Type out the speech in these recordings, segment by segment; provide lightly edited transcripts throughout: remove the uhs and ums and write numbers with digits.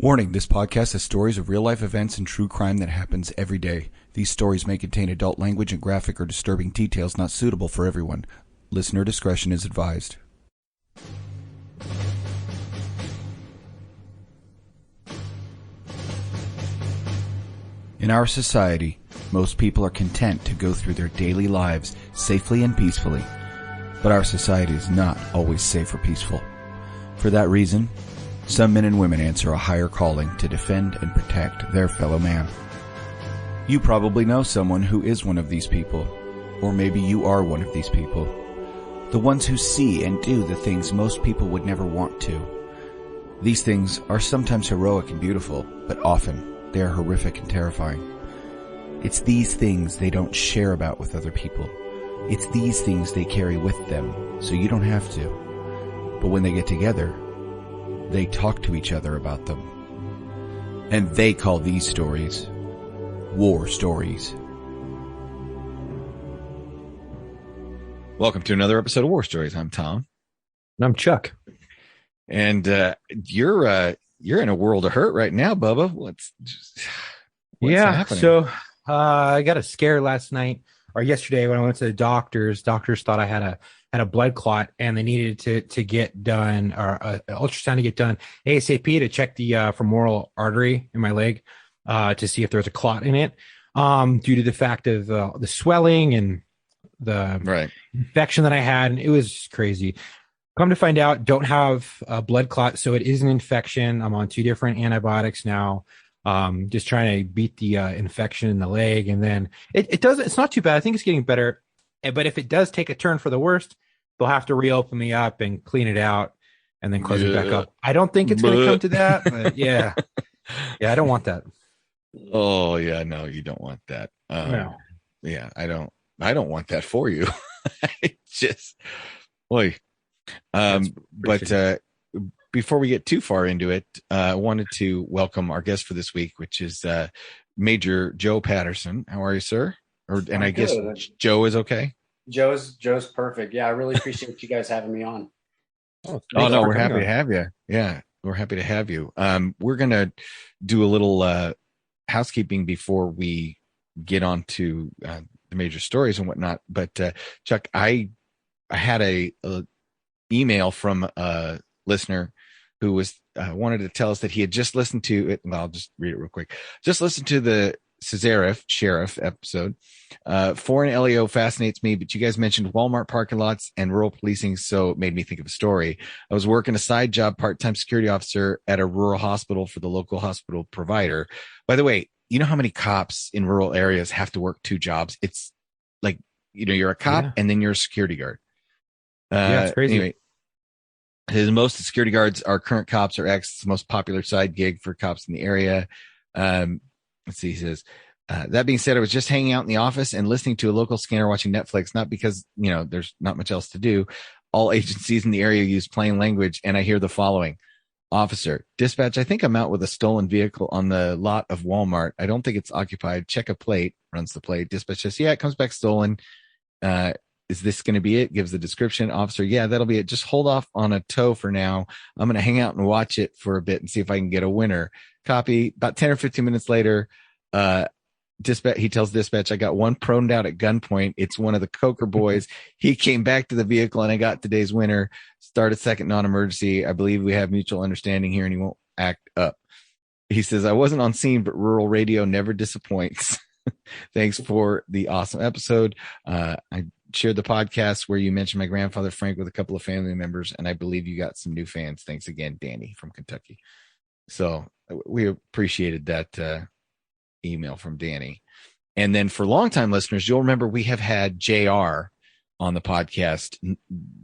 Warning, this podcast has stories of real-life events and true crime that happens every day. These stories may contain adult language and graphic or disturbing details not suitable for everyone. Listener discretion is advised. In our society, most people are content to go through their daily lives safely and peacefully. But our society is not always safe or peaceful. For that reason, some men and women answer a higher calling to defend and protect their fellow man. You probably know someone who is one of these people, or maybe you are one of these people. The ones who see and do the things most people would never want to. These things are sometimes heroic and beautiful, but often they are horrific and terrifying. It's these things they don't share about with other people. It's these things they carry with them, so you don't have to. But when they get together, they talk to each other about them. And they call these stories war stories. Welcome to another episode of War Stories. I'm Tom. And I'm Chuck. And you're in a world of hurt right now, Bubba. What's happening? So I got a scare last night or yesterday when I went to the doctors. Doctors thought I had a blood clot, and they needed to get done, or an ultrasound to get done ASAP to check the femoral artery in my leg to see if there's a clot in it, due to the fact of the swelling and the infection that I had. And it was just crazy. Come to find out, don't have a blood clot, so it is an infection. I'm on 2 different antibiotics now, just trying to beat the infection in the leg. And then it's not too bad. I think it's getting better. But if it does take a turn for the worst, they'll have to reopen me up and clean it out and then close it back up. I don't think it's going to come to that, but yeah, I don't want that. Oh yeah, no, you don't want that. No. Yeah, I don't want that for you. Boy. But before we get too far into it, I wanted to welcome our guest for this week, which is Major Joe Patterson. How are you, sir? I guess Joe is okay. Joe's perfect. Yeah, I really appreciate you guys having me on. Oh no, we're happy to have you. Yeah, we're happy to have you. We're gonna do a little housekeeping before we get on to the major stories and whatnot. But Chuck, I had a email from a listener who was wanted to tell us that he had just listened to it. Well, I'll just read it real quick. Just listened to the Cesares sheriff episode. Foreign LEO fascinates me, but you guys mentioned Walmart parking lots and rural policing, so it made me think of a story. I was working a side job, part-time security officer at a rural hospital for the local hospital provider. By the way, you know how many cops in rural areas have to work 2 jobs? It's like, you're a cop and then you're a security guard. It's crazy. Anyway, most security guards are current cops or ex. It's the most popular side gig for cops in the area. Let's see, he says, that being said, I was just hanging out in the office and listening to a local scanner watching Netflix, not because, there's not much else to do. All agencies in the area use plain language, and I hear the following. Officer, dispatch, I think I'm out with a stolen vehicle on the lot of Walmart. I don't think it's occupied. Check a plate. Runs the plate. Dispatch says, yeah, it comes back stolen. Is this going to be it? Gives the description. Officer, yeah, that'll be it. Just hold off on a tow for now. I'm going to hang out and watch it for a bit and see if I can get a winner. Copy. About 10 or 15 minutes later, dispatch, he tells dispatch, I got one proned out at gunpoint. It's one of the Coker boys. He came back to the vehicle and I got today's winner. Start a second non-emergency. I believe we have mutual understanding here and he won't act up. He says, I wasn't on scene, but rural radio never disappoints. Thanks for the awesome episode. I shared the podcast where you mentioned my grandfather Frank with a couple of family members, and I believe you got some new fans. Thanks again, Danny from Kentucky. So we appreciated that email from Danny. And then for longtime listeners, you'll remember we have had JR on the podcast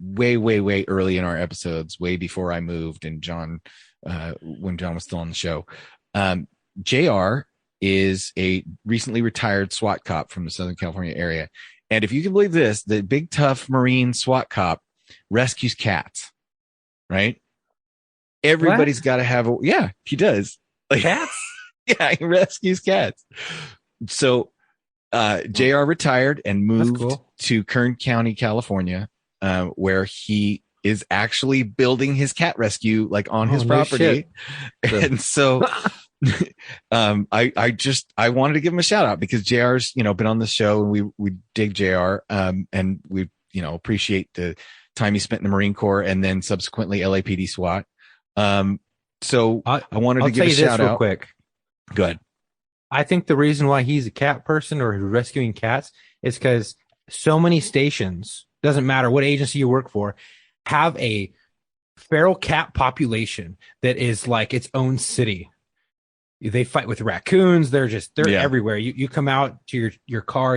way, way, way early in our episodes, way before I moved and John, when John was still on the show. JR is a recently retired SWAT cop from the Southern California area. And if you can believe this, the big tough Marine SWAT cop rescues cats, right? Everybody's got to have he does. Like, cats? Yeah, he rescues cats. So JR retired and moved to Kern County, California, where he is actually building his cat rescue like on his property. And so I wanted to give him a shout out because JR's, been on the show, and we dig JR, and we, appreciate the time he spent in the Marine Corps and then subsequently LAPD SWAT. So I wanted to give a shout out. Real quick. Good. I think the reason why he's a cat person or rescuing cats is because so many stations, doesn't matter what agency you work for, have a feral cat population that is like its own city. They fight with raccoons. They're everywhere. You come out to your car,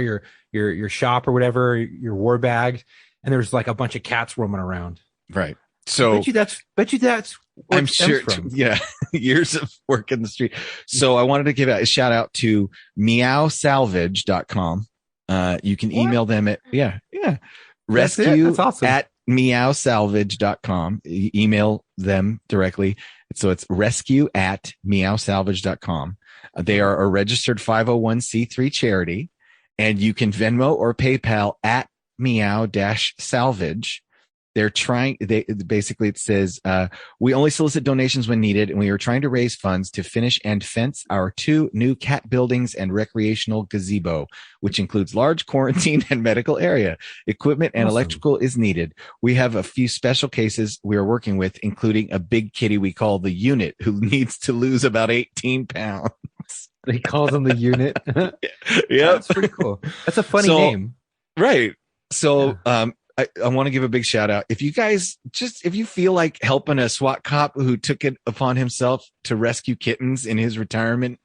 your shop or whatever, your war bag, and there's like a bunch of cats roaming around. Right. So bet you that's I'm sure. Yeah. Years of work in the street. So I wanted to give a shout out to meowsalvage.com. You can email them at, rescue That's awesome. at meowsalvage.com. Email them directly. So it's rescue at meowsalvage.com. They are a registered 501c3 charity, and you can Venmo or PayPal at meow-salvage. Basically it says, we only solicit donations when needed, and we are trying to raise funds to finish and fence our 2 new cat buildings and recreational gazebo, which includes large quarantine and medical area. Equipment and electrical is needed. We have a few special cases we are working with, including a big kitty we call the Unit, who needs to lose about 18 pounds. He calls him the Unit. Yeah. That's pretty cool. That's a funny name. Right. So, I want to give a big shout out. If you guys if you feel like helping a SWAT cop who took it upon himself to rescue kittens in his retirement,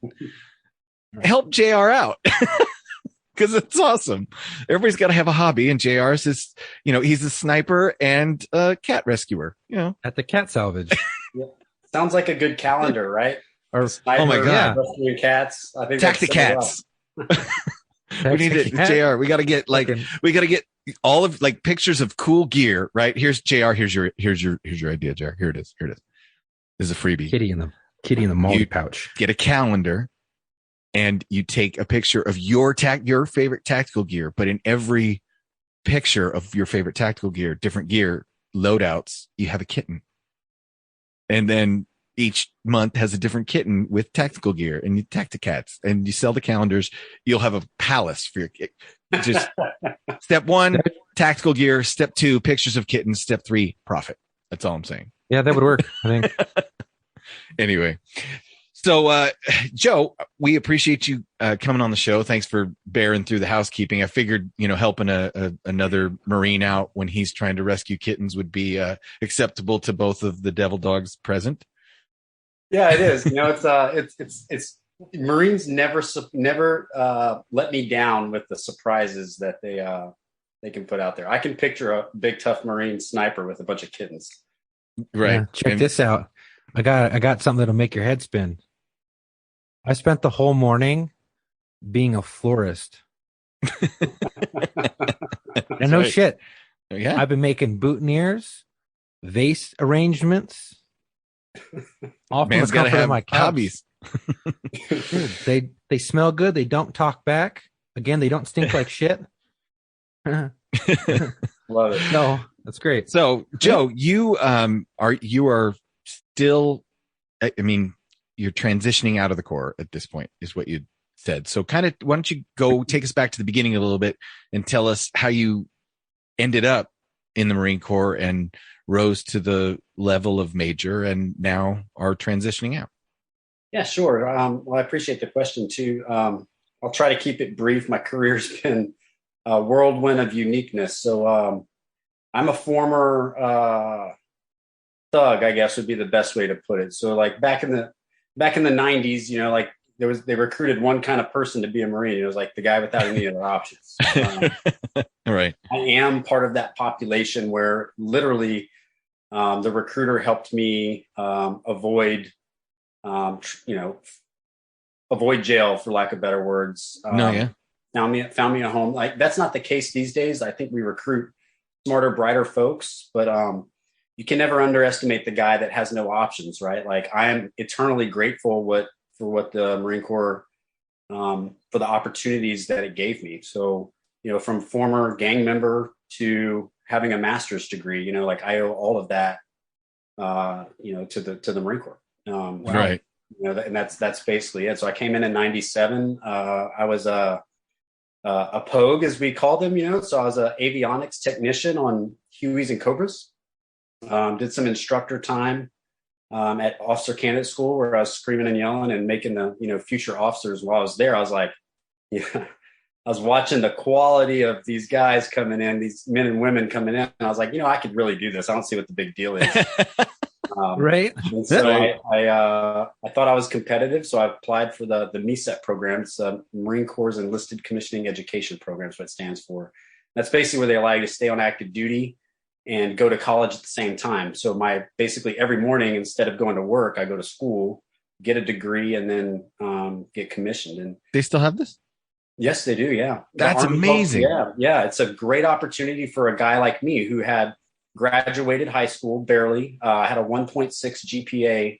help JR out because it's awesome. Everybody's got to have a hobby, and JR's is, he's a sniper and a cat rescuer, At the cat salvage. Yeah. Sounds like a good calendar, right? Or Sniper, oh my God. rescuing cats. I think Tacticats. We need it, JR. We got to get all of pictures of cool gear, right? Here's JR. Here's your idea, JR. Here it is. This is a freebie. Kitty in the molly pouch. Get a calendar, and you take a picture of your favorite tactical gear, but in every picture of your favorite tactical gear, different gear loadouts, you have a kitten. And then each month has a different kitten with tactical gear, and you Tacticats, and you sell the calendars. You'll have a palace for your kit. Just step 1, tactical gear. Step 2, pictures of kittens. Step 3, profit. That's all I'm saying. Yeah, that would work, I think. Anyway. So, Joe, we appreciate you coming on the show. Thanks for bearing through the housekeeping. I figured, helping another Marine out when he's trying to rescue kittens would be acceptable to both of the devil dogs present. Yeah, it is. It's Marines never let me down with the surprises that they can put out there. I can picture a big tough Marine sniper with a bunch of kittens. Right. Yeah, check this out. I got something that'll make your head spin. I spent the whole morning being a florist. And no shit. Yeah. I've been making boutonnieres, vase arrangements. All from the comfort of my couch. Hobbies. Dude, they smell good. They don't talk back. Again, they don't stink like shit. Love it. No, that's great. So, Joe, you are still, you're transitioning out of the Corps at this point, is what you said. So why don't you go take us back to the beginning a little bit and tell us how you ended up in the Marine Corps and rose to the level of major and now are transitioning out. Yeah, sure. Well, I appreciate the question too. I'll try to keep it brief. My career's been a whirlwind of uniqueness. So I'm a former thug, I guess would be the best way to put it. So like back in the 90s, they recruited one kind of person to be a Marine. It was like the guy without any other options. Right. I am part of that population where literally the recruiter helped me avoid jail, for lack of better words. Found me a home. Like that's not the case these days. I think we recruit smarter, brighter folks, but you can never underestimate the guy that has no options, right? Like I am eternally grateful for what the Marine Corps, for the opportunities that it gave me. So, from former gang member to having a master's degree. Like I owe all of that, to the Marine Corps. Right. And that's basically it. So I came in '97. I was a POG, as we called them. So I was an avionics technician on Hueys and Cobras. Did some instructor time at officer candidate school, where I was screaming and yelling and making the future officers. While I was there, I was like, yeah, I was watching the quality of these guys coming in, these men and women coming in, and I was like, I could really do this. I don't see what the big deal is. Right. And so I thought I was competitive, so I applied for the MECET program. It's Marine Corps Enlisted Commissioning Education Program, is what it stands for. That's basically where they allow you to stay on active duty and go to college at the same time. So basically every morning, instead of going to work, I go to school, get a degree, and then get commissioned. And they still have this? Yes, they do. Yeah. That's amazing. Yeah. It's a great opportunity for a guy like me who had graduated high school barely. I had a 1.6 GPA,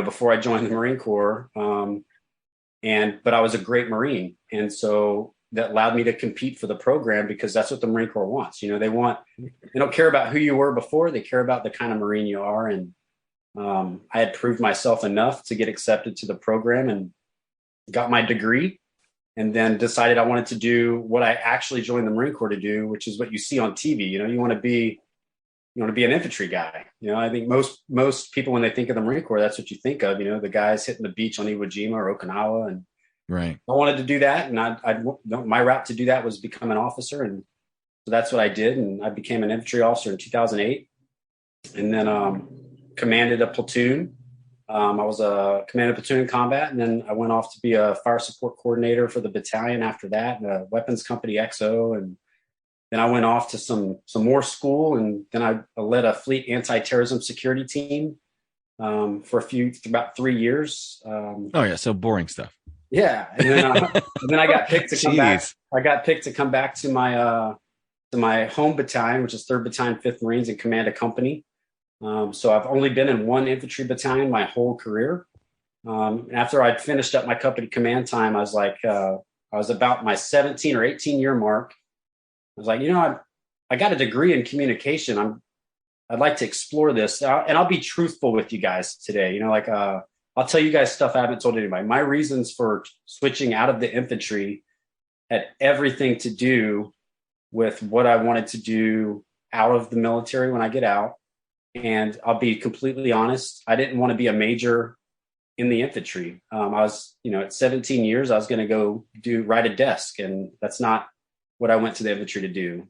before I joined the Marine Corps. But I was a great Marine. And so that allowed me to compete for the program, because that's what the Marine Corps wants. They don't care about who you were before. They care about the kind of Marine you are. And I had proved myself enough to get accepted to the program and got my degree, and then decided I wanted to do what I actually joined the Marine Corps to do, which is what you see on TV. You want to be an infantry guy. I think most people, when they think of the Marine Corps, that's what you think of, the guys hitting the beach on Iwo Jima or Okinawa. And right. I wanted to do that. And my route to do that was become an officer. And so that's what I did. And I became an infantry officer in 2008, and then commanded a platoon. I was a commanded platoon in combat. And then I went off to be a fire support coordinator for the battalion after that, and a weapons company XO. And then I went off to some more school, and then I led a fleet anti-terrorism security team for about 3 years. So boring stuff. Yeah, and then I got picked to come back. I got picked to come back to my home battalion, which is 3rd Battalion, 5th Marines, and command a company. So I've only been in one infantry battalion my whole career. After I'd finished up my company command time, I was like, I was about my 17 or 18 year mark. I was like, I got a degree in communication. I'd like to explore this, and I'll be truthful with you guys today. I'll tell you guys stuff I haven't told anybody. My reasons for switching out of the infantry had everything to do with what I wanted to do out of the military when I get out. And I'll be completely honest, I didn't want to be a major in the infantry. I was, at 17 years, I was going to go ride a desk, and that's not what I went to the infantry to do.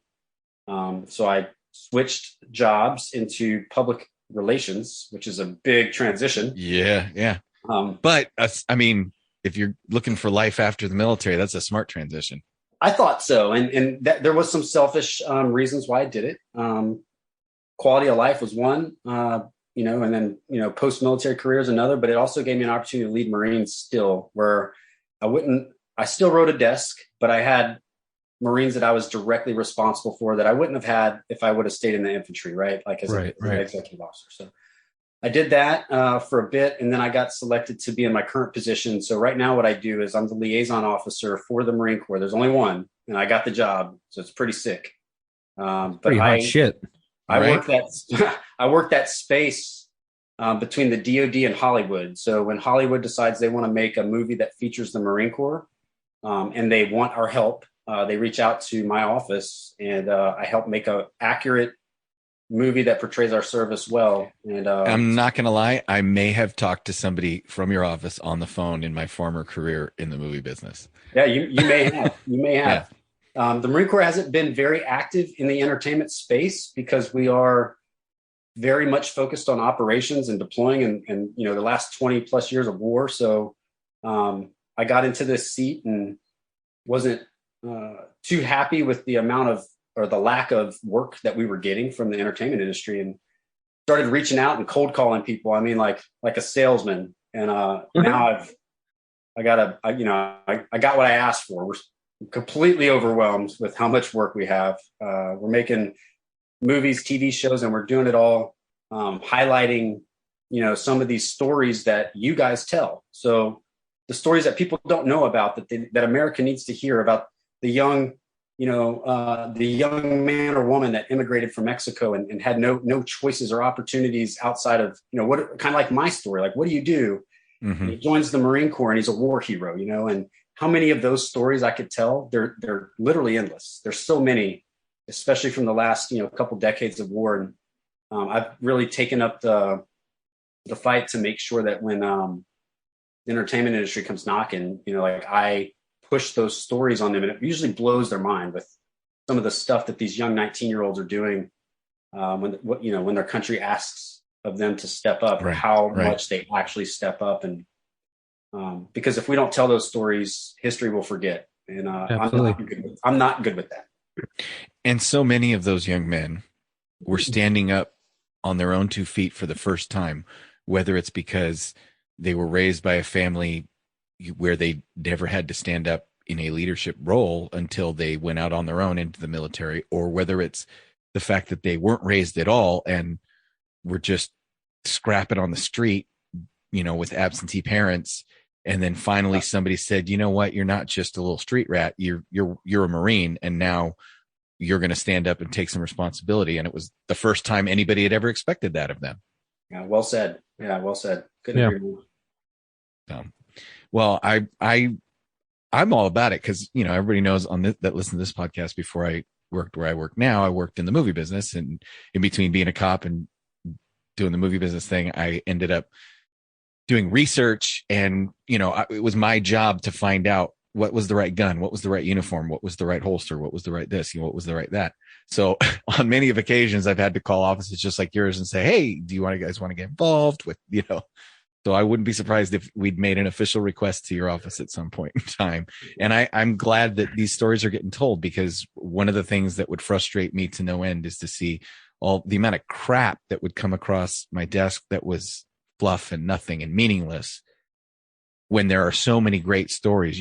So I switched jobs into public relations, which is a big transition. Yeah. But if you're looking for life after the military, that's a smart transition. I thought so. And there was some selfish reasons why I did it. Quality of life was one, and then, post-military career is another, but it also gave me an opportunity to lead Marines still, where I still rode a desk, but I had Marines that I was directly responsible for that I wouldn't have had if I would have stayed in the infantry, right? Like as an executive officer. So I did that for a bit, and then I got selected to be in my current position. So right now what I do is I'm the liaison officer for the Marine Corps. There's only one, and I got the job. So it's pretty sick. But pretty hot shit. I work that space between the DoD and Hollywood. So when Hollywood decides they want to make a movie that features the Marine Corps, and they want our help, they reach out to my office, and I help make an accurate movie that portrays our service well. And I'm not going to lie, I may have talked to somebody from your office on the phone in my former career in the movie business. Yeah, you may have. You may have. Yeah. The Marine Corps hasn't been very active in the entertainment space because we are very much focused on operations and deploying and the last 20 plus years of war. So I got into this seat and wasn't too happy with the amount of, or the lack of work that we were getting from the entertainment industry, and started reaching out and cold calling people. I mean, like a salesman. And now I got what I asked for. We're completely overwhelmed with how much work we have. We're making movies, TV shows, and we're doing it all highlighting, some of these stories that you guys tell. So the stories that people don't know about, that America needs to hear about, the young the young man or woman that immigrated from Mexico and had no choices or opportunities outside of, what kind of like my story, like, what do you do? Mm-hmm. And he joins the Marine Corps and he's a war hero, and how many of those stories I could tell, they're literally endless. There's so many, especially from the last, couple decades of war. And I've really taken up the fight to make sure that when the entertainment industry comes knocking, like I push those stories on them, and it usually blows their mind with some of the stuff that these young 19-year-olds are doing when their country asks of them to step up, or how much they actually step up. And because if we don't tell those stories, history will forget. And I'm not good with that. And so many of those young men were standing up on their own 2 feet for the first time, whether it's because they were raised by a family where they never had to stand up in a leadership role until they went out on their own into the military, or whether it's the fact that they weren't raised at all and were just scrapping on the street, with absentee parents. And then finally somebody said, you know what, you're not just a little street rat, you're a Marine, and now you're going to stand up and take some responsibility. And it was the first time anybody had ever expected that of them. Yeah, well said. Couldn't agree more. Well, I'm all about it because, everybody knows that listen to this podcast, before I worked where I work now, I worked in the movie business, and in between being a cop and doing the movie business thing, I ended up doing research, and, it was my job to find out what was the right gun, what was the right uniform, what was the right holster, what was the right this, what was the right that. So on many of occasions, I've had to call offices just like yours and say, hey, do you guys want to get involved with, So I wouldn't be surprised if we'd made an official request to your office at some point in time. And I'm glad that these stories are getting told, because one of the things that would frustrate me to no end is to see all the amount of crap that would come across my desk that was fluff and nothing and meaningless, when there are so many great stories.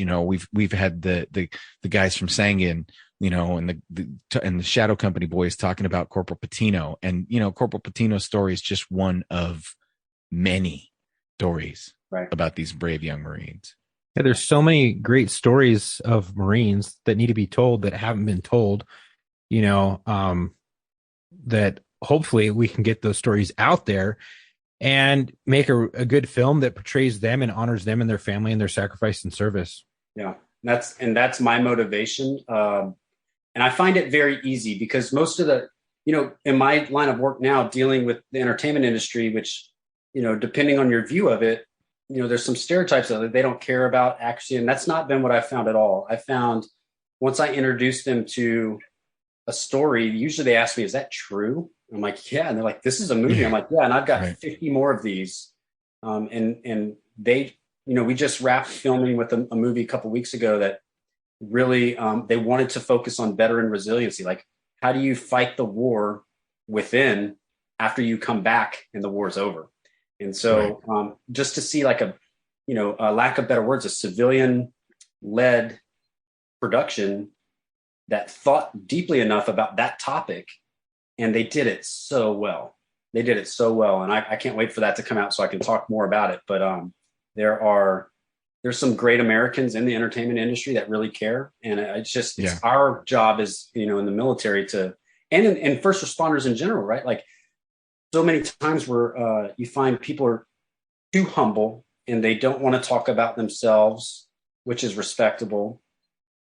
We've had the guys from Sangin, and the Shadow Company boys talking about Corporal Patino, and Corporal Patino's story is just one of many stories about these brave young Marines. Yeah, there's so many great stories of Marines that need to be told that haven't been told, that hopefully we can get those stories out there and make a good film that portrays them and honors them and their family and their sacrifice and service. Yeah, that's my motivation. And I find it very easy because most of the, in my line of work now, dealing with the entertainment industry, which, depending on your view of it, there's some stereotypes that they don't care about actually. And that's not been what I found at all. I found once I introduced them to a story, usually they ask me, is that true? I'm like, yeah. And they're like, this is a movie. I'm like, yeah. And I've got 50 more of these. And they, we just wrapped filming with a movie a couple of weeks ago that really, they wanted to focus on veteran resiliency. Like, how do you fight the war within after you come back and the war's over? And so just to see like a lack of better words, a civilian led production that thought deeply enough about that topic, and they did it so well. And I can't wait for that to come out so I can talk more about it. But there's some great Americans in the entertainment industry that really care. And it's our job is, in the military and first responders in general, right? Like, so many times where you find people are too humble and they don't want to talk about themselves, which is respectable.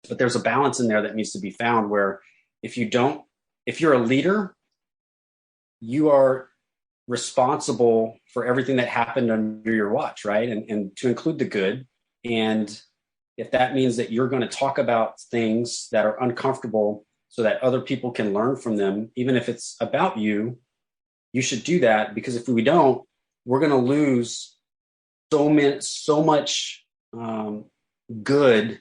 But there's a balance in there that needs to be found where if you're a leader, you are responsible for everything that happened under your watch, right? And to include the good. And if that means that you're going to talk about things that are uncomfortable so that other people can learn from them, even if it's about you, you should do that, because if we don't, we're going to lose so much good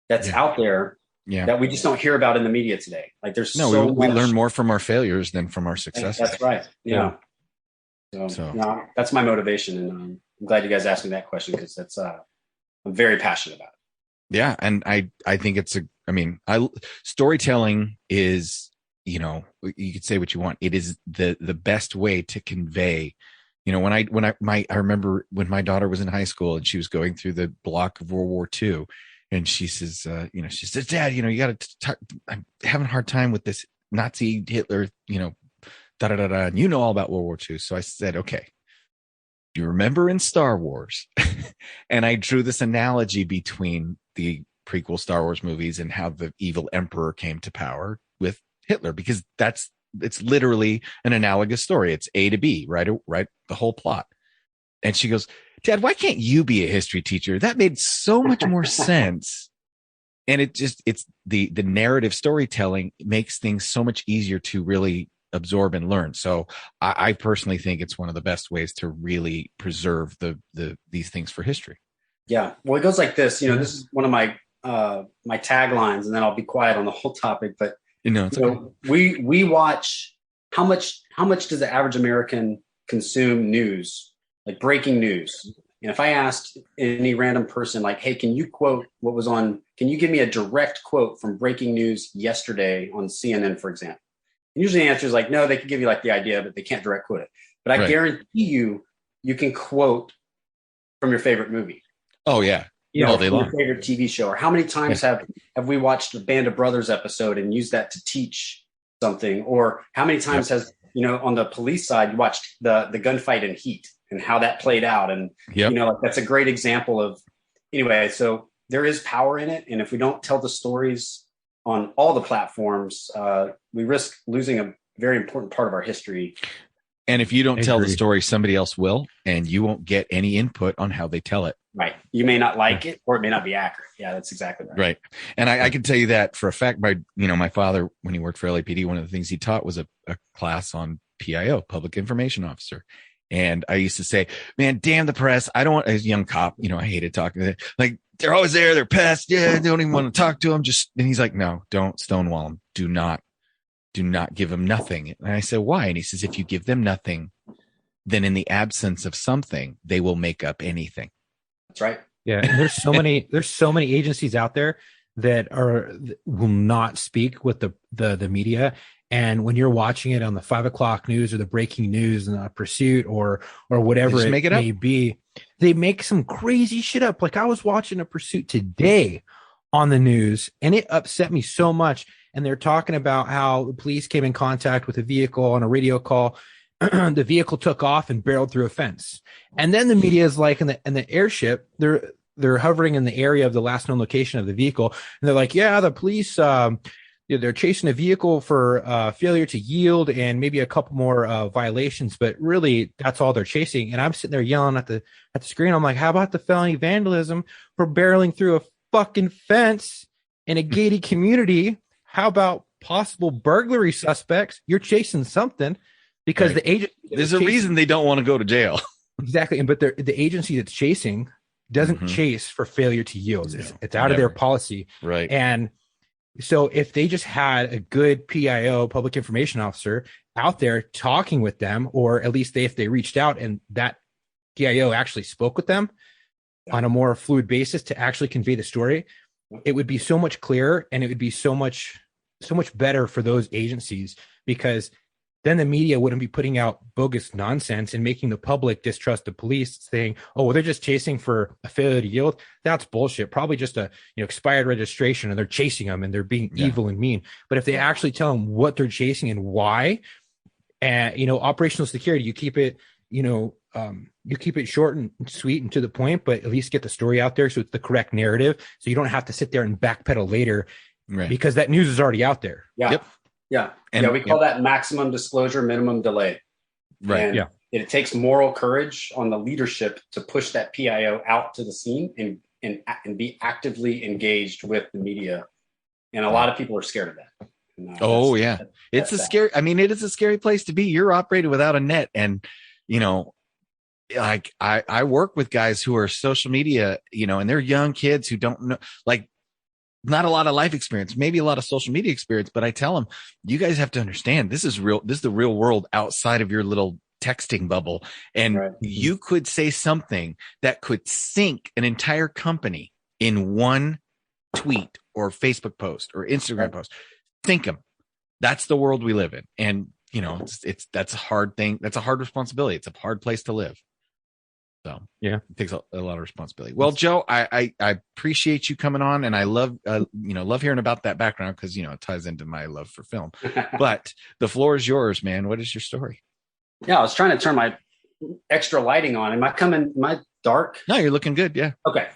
that's out there that we just don't hear about in the media today. Like there's we learn more from our failures than from our successes. That's right. Yeah. So that's my motivation, and I'm glad you guys asked me that question, because that's I'm very passionate about it. Yeah, and I think storytelling is, you could say what you want. It is the best way to convey. I remember when my daughter was in high school and she was going through the block of World War II, And she says, she says, Dad, you got to, I'm having a hard time with this Nazi Hitler, da da da da. And you know all about World War II. So I said, okay, you remember in Star Wars? And I drew this analogy between the prequel Star Wars movies and how the evil emperor came to power with Hitler, because it's literally an analogous story. It's A to B, right? The whole plot. And she goes, Dad, why can't you be a history teacher? That made so much more sense. And it's the narrative storytelling makes things so much easier to really absorb and learn. So I personally think it's one of the best ways to really preserve these things for history. Yeah. Well, it goes like this. This is one of my my taglines, and then I'll be quiet on the whole topic. But we watch how much does the average American consume news, like breaking news? And if I asked any random person, like, hey, can you quote what was on? Can you give me a direct quote from breaking news yesterday on CNN, for example? And usually the answer is like, no, they can give you like the idea, but they can't direct quote it. But I guarantee you can quote from your favorite movie. Oh yeah. All day long. Your favorite TV show. Or how many times have we watched the Band of Brothers episode and used that to teach something? Or how many times has, on the police side, you watched the gunfight in Heat and how that played out? And, that's a great example of, anyway, so there is power in it. And if we don't tell the stories on all the platforms, we risk losing a very important part of our history. And if you don't tell the story, somebody else will, and you won't get any input on how they tell it. Right. You may not like it, or it may not be accurate. Yeah, that's exactly right. Right. And I can tell you that for a fact. My father, when he worked for LAPD, one of the things he taught was a class on PIO, Public Information Officer. And I used to say, man, damn the press. I don't want, as a young cop, I hated talking to them. Like, they're always there. They're pests. Yeah. They don't even want to talk to them. And he's like, no, don't stonewall them. Do not give them nothing. And I said, why? And he says, if you give them nothing, then in the absence of something, they will make up anything. That's right. Yeah. And there's so many agencies out there that will not speak with the media. And when you're watching it on the 5 o'clock news or the breaking news and Pursuit or whatever it may be, they make some crazy shit up. Like I was watching a Pursuit today on the news and it upset me so much. And they're talking about how the police came in contact with a vehicle on a radio call. The vehicle took off and barreled through a fence. And then the media is like, in the airship, they're hovering in the area of the last known location of the vehicle. And they're like, yeah, the police, they're chasing a vehicle for failure to yield and maybe a couple more violations, but really that's all they're chasing. And I'm sitting there yelling at the screen. I'm like, how about the felony vandalism for barreling through a fucking fence in a gated community? How about possible burglary suspects? You're chasing something because the agent. There's a reason they don't want to go to jail. Exactly. But the agency that's chasing doesn't chase for failure to yield. It's out of their policy. Right. And so if they just had a good PIO, public information officer, out there talking with them, or at least if they reached out and that PIO actually spoke with them on a more fluid basis to actually convey the story, it would be so much clearer and it would be so much better for those agencies, because then the media wouldn't be putting out bogus nonsense and making the public distrust the police, saying, oh, well, they're just chasing for a failure to yield. That's bullshit. Probably just a expired registration, and they're chasing them and they're being evil and mean. But if they actually tell them what they're chasing and why, and operational security, you keep it, you keep it short and sweet and to the point, but at least get the story out there so it's the correct narrative. So you don't have to sit there and backpedal later, because that news is already out there. Yeah. Yep. Yeah. And we call that maximum disclosure, minimum delay. Right. And it takes moral courage on the leadership to push that PIO out to the scene and be actively engaged with the media. And a lot of people are scared of that. It's a scary, it is a scary place to be. You're operating without a net. And, like I work with guys who are social media, and they're young kids who don't know, like, not a lot of life experience, maybe a lot of social media experience, but I tell them, you guys have to understand, this is real. This is the real world outside of your little texting bubble. And you could say something that could sink an entire company in one tweet or Facebook post or Instagram post. Think them. That's the world we live in. And, that's a hard thing. That's a hard responsibility. It's a hard place to live. So Yeah. it takes a lot of responsibility. Well, Joe, I appreciate you coming on, and I love love hearing about that background because it ties into my love for film. But the floor is yours, man. What is your story? Yeah, I was trying to turn my extra lighting on. Am I dark? No, you're looking good. Yeah. Okay.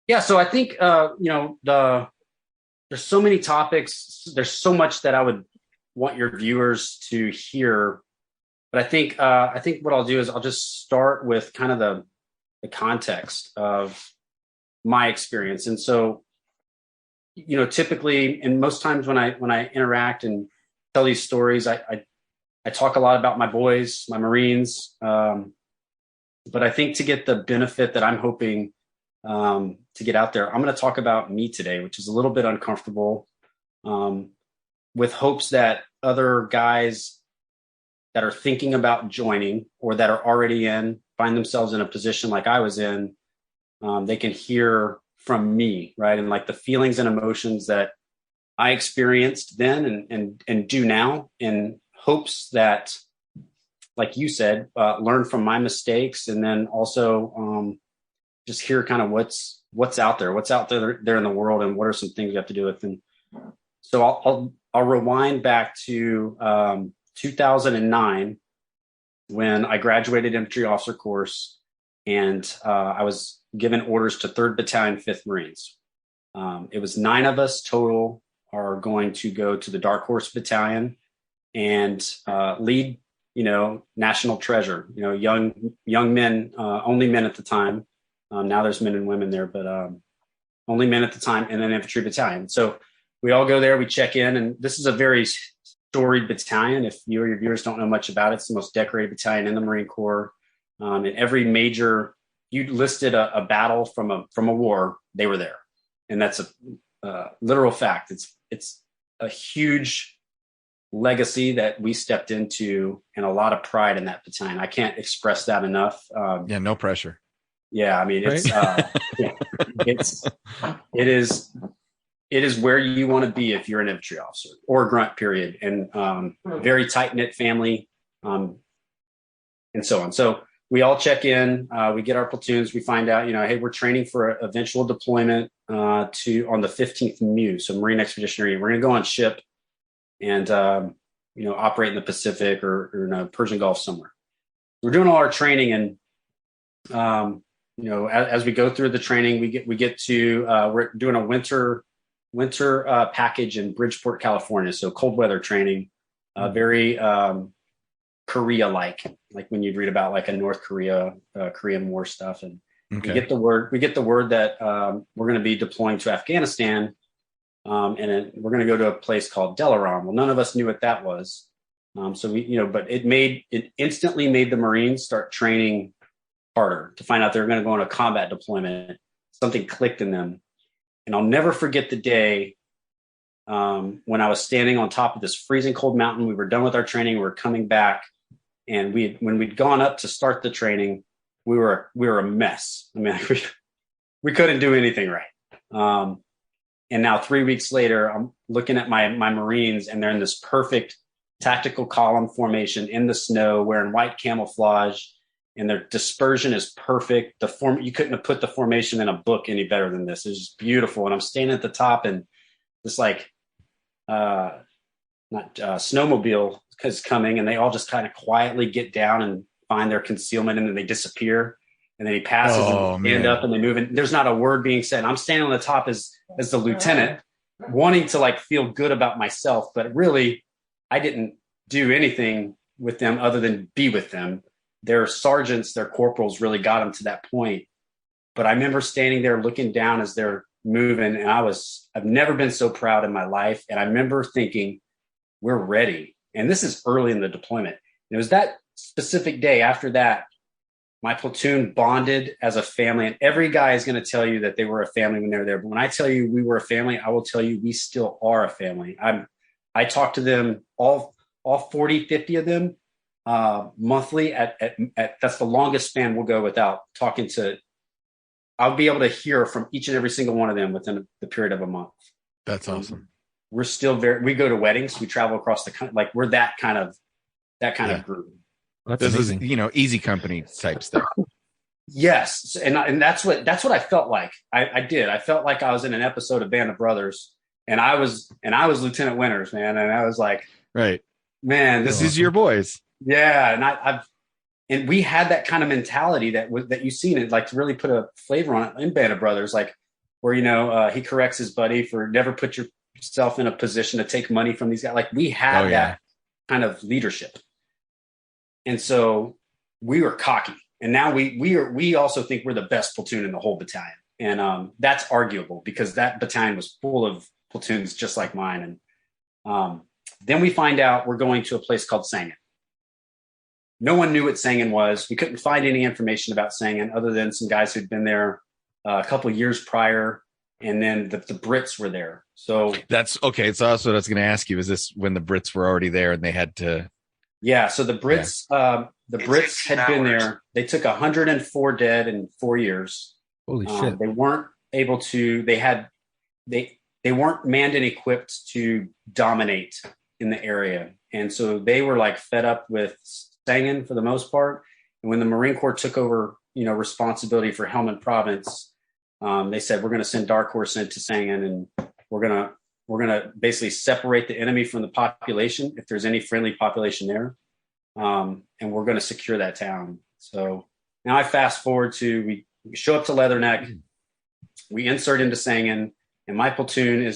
Yeah. So I think, there's so many topics. There's so much that I would want your viewers to hear. But I think what I'll do is I'll just start with kind of the context of my experience. And so, typically, and most times when I interact and tell these stories, I talk a lot about my boys, my Marines. But I think to get the benefit that I'm hoping to get out there, I'm going to talk about me today, which is a little bit uncomfortable, with hopes that other guys that are thinking about joining or that are already find themselves in a position like I was in, they can hear from me, right? And like the feelings and emotions that I experienced then and do now, in hopes that, like you said, learn from my mistakes, and then also just hear kind of what's out there in the world, and what are some things we have to do with. And so I'll rewind back to 2009 when I graduated infantry officer course, and I was given orders to 3rd Battalion, 5th Marines. It was 9 of us total are going to go to the Dark Horse Battalion and lead, national treasure, young men, only men at the time. Now there's men and women there, but only men at the time, and an infantry battalion. So we all go there, we check in, and this is a very storied battalion. If you or your viewers don't know much about it, it's the most decorated battalion in the Marine Corps. And every major, you listed a battle from a war, they were there, and that's a literal fact. It's a huge legacy that we stepped into, and a lot of pride in that battalion. I can't express that enough. Yeah, no pressure. Yeah, I mean, it's it is where you want to be if you're an infantry officer or a grunt, period, and very tight knit family, and so on. So we all check in, we get our platoons, we find out, hey, we're training for an eventual deployment on the 15th MU, so Marine Expeditionary. We're going to go on ship and operate in the Pacific or in a Persian Gulf somewhere. We're doing all our training, and as we go through the training, we get to we're doing a winter package in Bridgeport, California. So cold weather training, very Korea-like when you'd read about like a North Korea, Korean War stuff. And okay. we get the word that we're going to be deploying to Afghanistan, and we're going to go to a place called Delaram. Well, none of us knew what that was. So but it instantly made the Marines start training harder to find out they were going to go on a combat deployment. Something clicked in them. And I'll never forget the day when I was standing on top of this freezing cold mountain. We were done with our training. We were coming back, and when we'd gone up to start the training, we were a mess. I mean, we couldn't do anything right. And now 3 weeks later, I'm looking at my Marines, and they're in this perfect tactical column formation in the snow, wearing white camouflage, and their dispersion is perfect. You couldn't have put the formation in a book any better than this. It's just beautiful. And I'm standing at the top, and this snowmobile is coming, and they all just kind of quietly get down and find their concealment, and then they disappear. And then he passes and stand up, and they move in. There's not a word being said. I'm standing on the top as the lieutenant, wanting to feel good about myself, but really I didn't do anything with them other than be with them. Their sergeants, their corporals really got them to that point. But I remember standing there looking down as they're moving, and I've never been so proud in my life. And I remember thinking, we're ready. And this is early in the deployment. And it was that specific day after that, my platoon bonded as a family. And every guy is going to tell you that they were a family when they were there. But when I tell you we were a family, I will tell you we still are a family. I talk to them, all 40, 50 of them, monthly at that's the longest span we'll go without talking to. I'll be able to hear from each and every single one of them within the period of a month. That's awesome. We're still we go to weddings, we travel across the country. We're that kind of group. That's amazing. Is, easy company type stuff. Yes, and that's what I felt like. I did. I felt like I was in an episode of Band of Brothers, and I was Lieutenant Winters, man, and I was like, Right. man, This this is is your boys. yeah, and I've and we had that kind of mentality that you've seen it like to really put a flavor on it in Band of Brothers, like where he corrects his buddy for never put yourself in a position to take money from these guys. Like we had Oh, yeah. that kind of leadership, and so we were cocky, and now we also think we're the best platoon in the whole battalion, and that's arguable because that battalion was full of platoons just like mine, and then we find out we're going to a place called Sangin. No one knew what Sangin was. We couldn't find any information about Sangin other than some guys who'd been there a couple of years prior, and then the Brits were there. So that's okay. So that's what I was going to ask you. Is this when the Brits were already there and they had to? Yeah. So the Brits, Brits had been there. They took 104 dead in 4 years. Holy shit! They weren't able to. They weren't manned and equipped to dominate in the area, and so they were like fed up with Sangin for the most part. And when the Marine Corps took over, responsibility for Helmand Province, they said we're going to send Dark Horse into Sangin, and we're gonna basically separate the enemy from the population if there's any friendly population there, and we're going to secure that town. So now I fast forward to we show up to Leatherneck, we insert into Sangin, and my platoon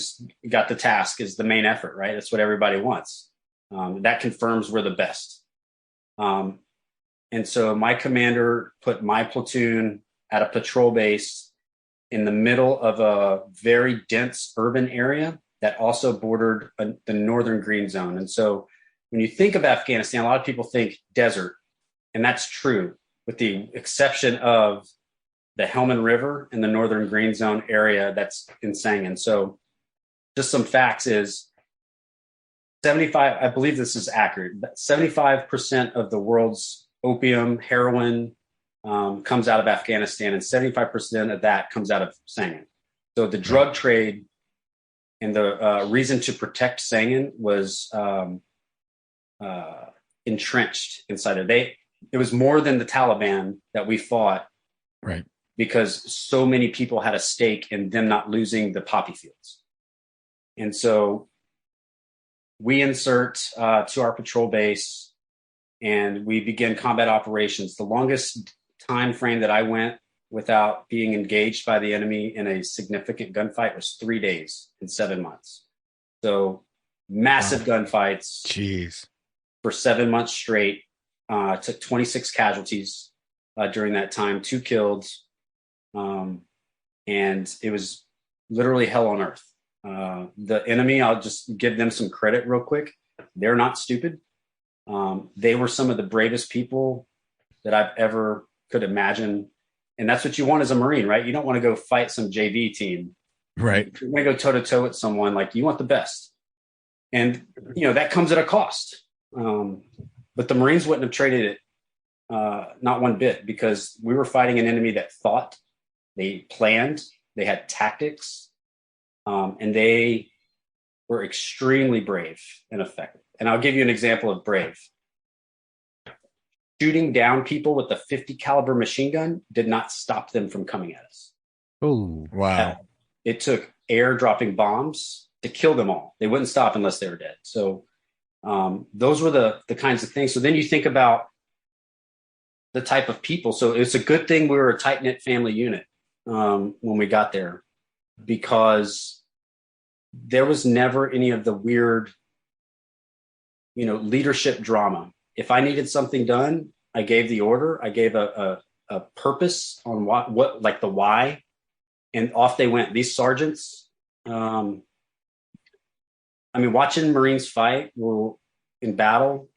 got the task is the main effort, right? That's what everybody wants. That confirms we're the best. And so my commander put my platoon at a patrol base in the middle of a very dense urban area that also bordered the northern green zone. And so when you think of Afghanistan, a lot of people think desert, and that's true, with the exception of the Helmand River and the northern green zone area that's in Sangin. So just some facts is 75, I believe this is accurate, 75% of the world's opium, heroin comes out of Afghanistan, and 75% of that comes out of Sangin. So the drug trade and the reason to protect Sangin was entrenched inside of it. It was more than the Taliban that we fought, right? Because so many people had a stake in them not losing the poppy fields. And so we insert to our patrol base and we begin combat operations. The longest time frame that I went without being engaged by the enemy in a significant gunfight was 3 days and 7 months. So massive gunfights. Jeez. For 7 months straight. Took 26 casualties during that time, 2 killed. And it was literally hell on earth. The enemy, I'll just give them some credit real quick. They're not stupid. They were some of the bravest people that I've ever could imagine. And that's what you want as a Marine, right? You don't want to go fight some JV team. Right. You're going to go toe to toe with someone, like you want the best. And, that comes at a cost. But the Marines wouldn't have traded it, not one bit, because we were fighting an enemy that thought, they planned, they had tactics, and they were extremely brave and effective. And I'll give you an example of brave. Shooting down people with a 50 caliber machine gun did not stop them from coming at us. Oh, wow. It took air dropping bombs to kill them all. They wouldn't stop unless they were dead. So those were the kinds of things. So then you think about the type of people. So it's a good thing we were a tight-knit family unit when we got there, because there was never any of the weird, leadership drama. If I needed something done, I gave the order. I gave a purpose on what like the why, and off they went. These sergeants, watching Marines fight in battle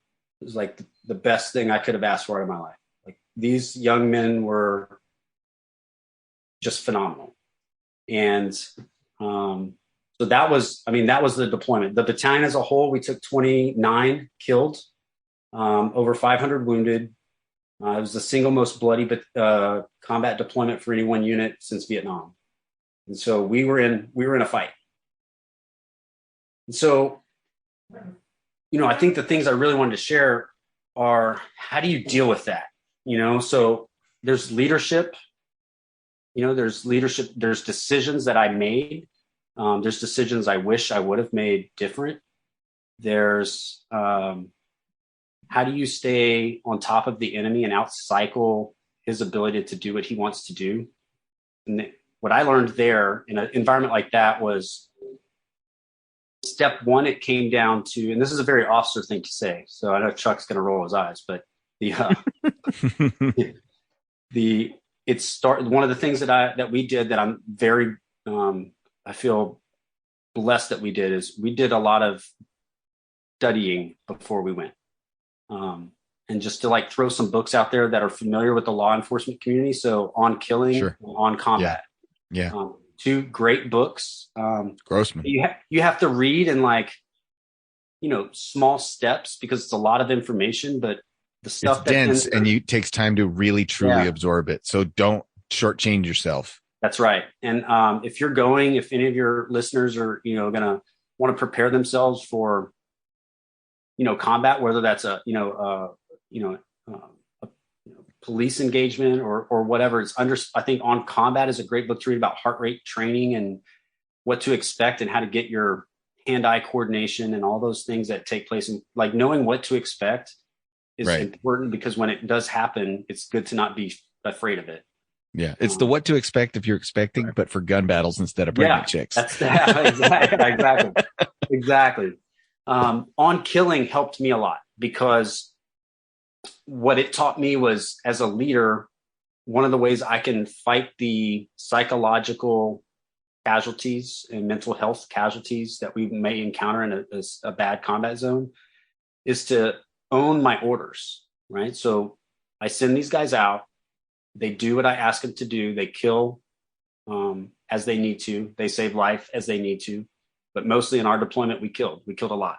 was like the best thing I could have asked for in my life. Like these young men were just phenomenal. And so that was the deployment. The battalion as a whole, we took 29 killed, over 500 wounded. It was the single most bloody combat deployment for any one unit since Vietnam. And so we were in a fight. And so, I think the things I really wanted to share are, how do you deal with that? So there's leadership. There's leadership. There's decisions that I made. There's decisions I wish I would have made different. There's how do you stay on top of the enemy and outcycle his ability to do what he wants to do? And what I learned there in an environment like that was step one. It came down to, and this is a very officer thing to say, so I know Chuck's going to roll his eyes, but one of the things that we did that I'm very I feel blessed that we did is we did a lot of studying before we went. And just to like throw some books out there that are familiar with the law enforcement community. So On Killing, Sure. On Combat. Yeah. Two great books. Grossman. You have to read in like, small steps because it's a lot of information, but the stuff it's dense and it takes time to really truly absorb it. So don't shortchange yourself. That's right. And if any of your listeners are, going to want to prepare themselves for, combat, whether that's a police engagement or whatever, I think On Combat is a great book to read about heart rate training and what to expect and how to get your hand-eye coordination and all those things that take place. And like knowing what to expect is important because when it does happen, it's good to not be afraid of it. Yeah. It's the what to expect if you're expecting, but for gun battles instead of pregnant chicks. Exactly. On Killing helped me a lot because what it taught me was, as a leader, one of the ways I can fight the psychological casualties and mental health casualties that we may encounter in a bad combat zone is to own my orders, right? So I send these guys out. They do what I ask them to do. They kill as they need to. They save life as they need to. But mostly in our deployment, we killed a lot.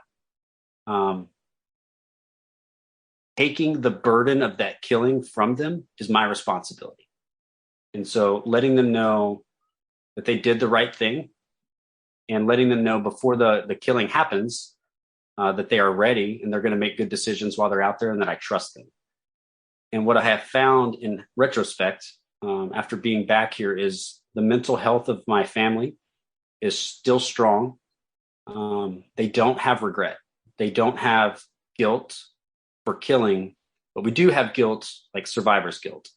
Taking the burden of that killing from them is my responsibility. And so letting them know that they did the right thing and letting them know before the killing happens that they are ready and they're going to make good decisions while they're out there and that I trust them. And what I have found in retrospect, after being back here, is the mental health of my family is still strong. They don't have regret. They don't have guilt for killing, but we do have guilt, like survivor's guilt,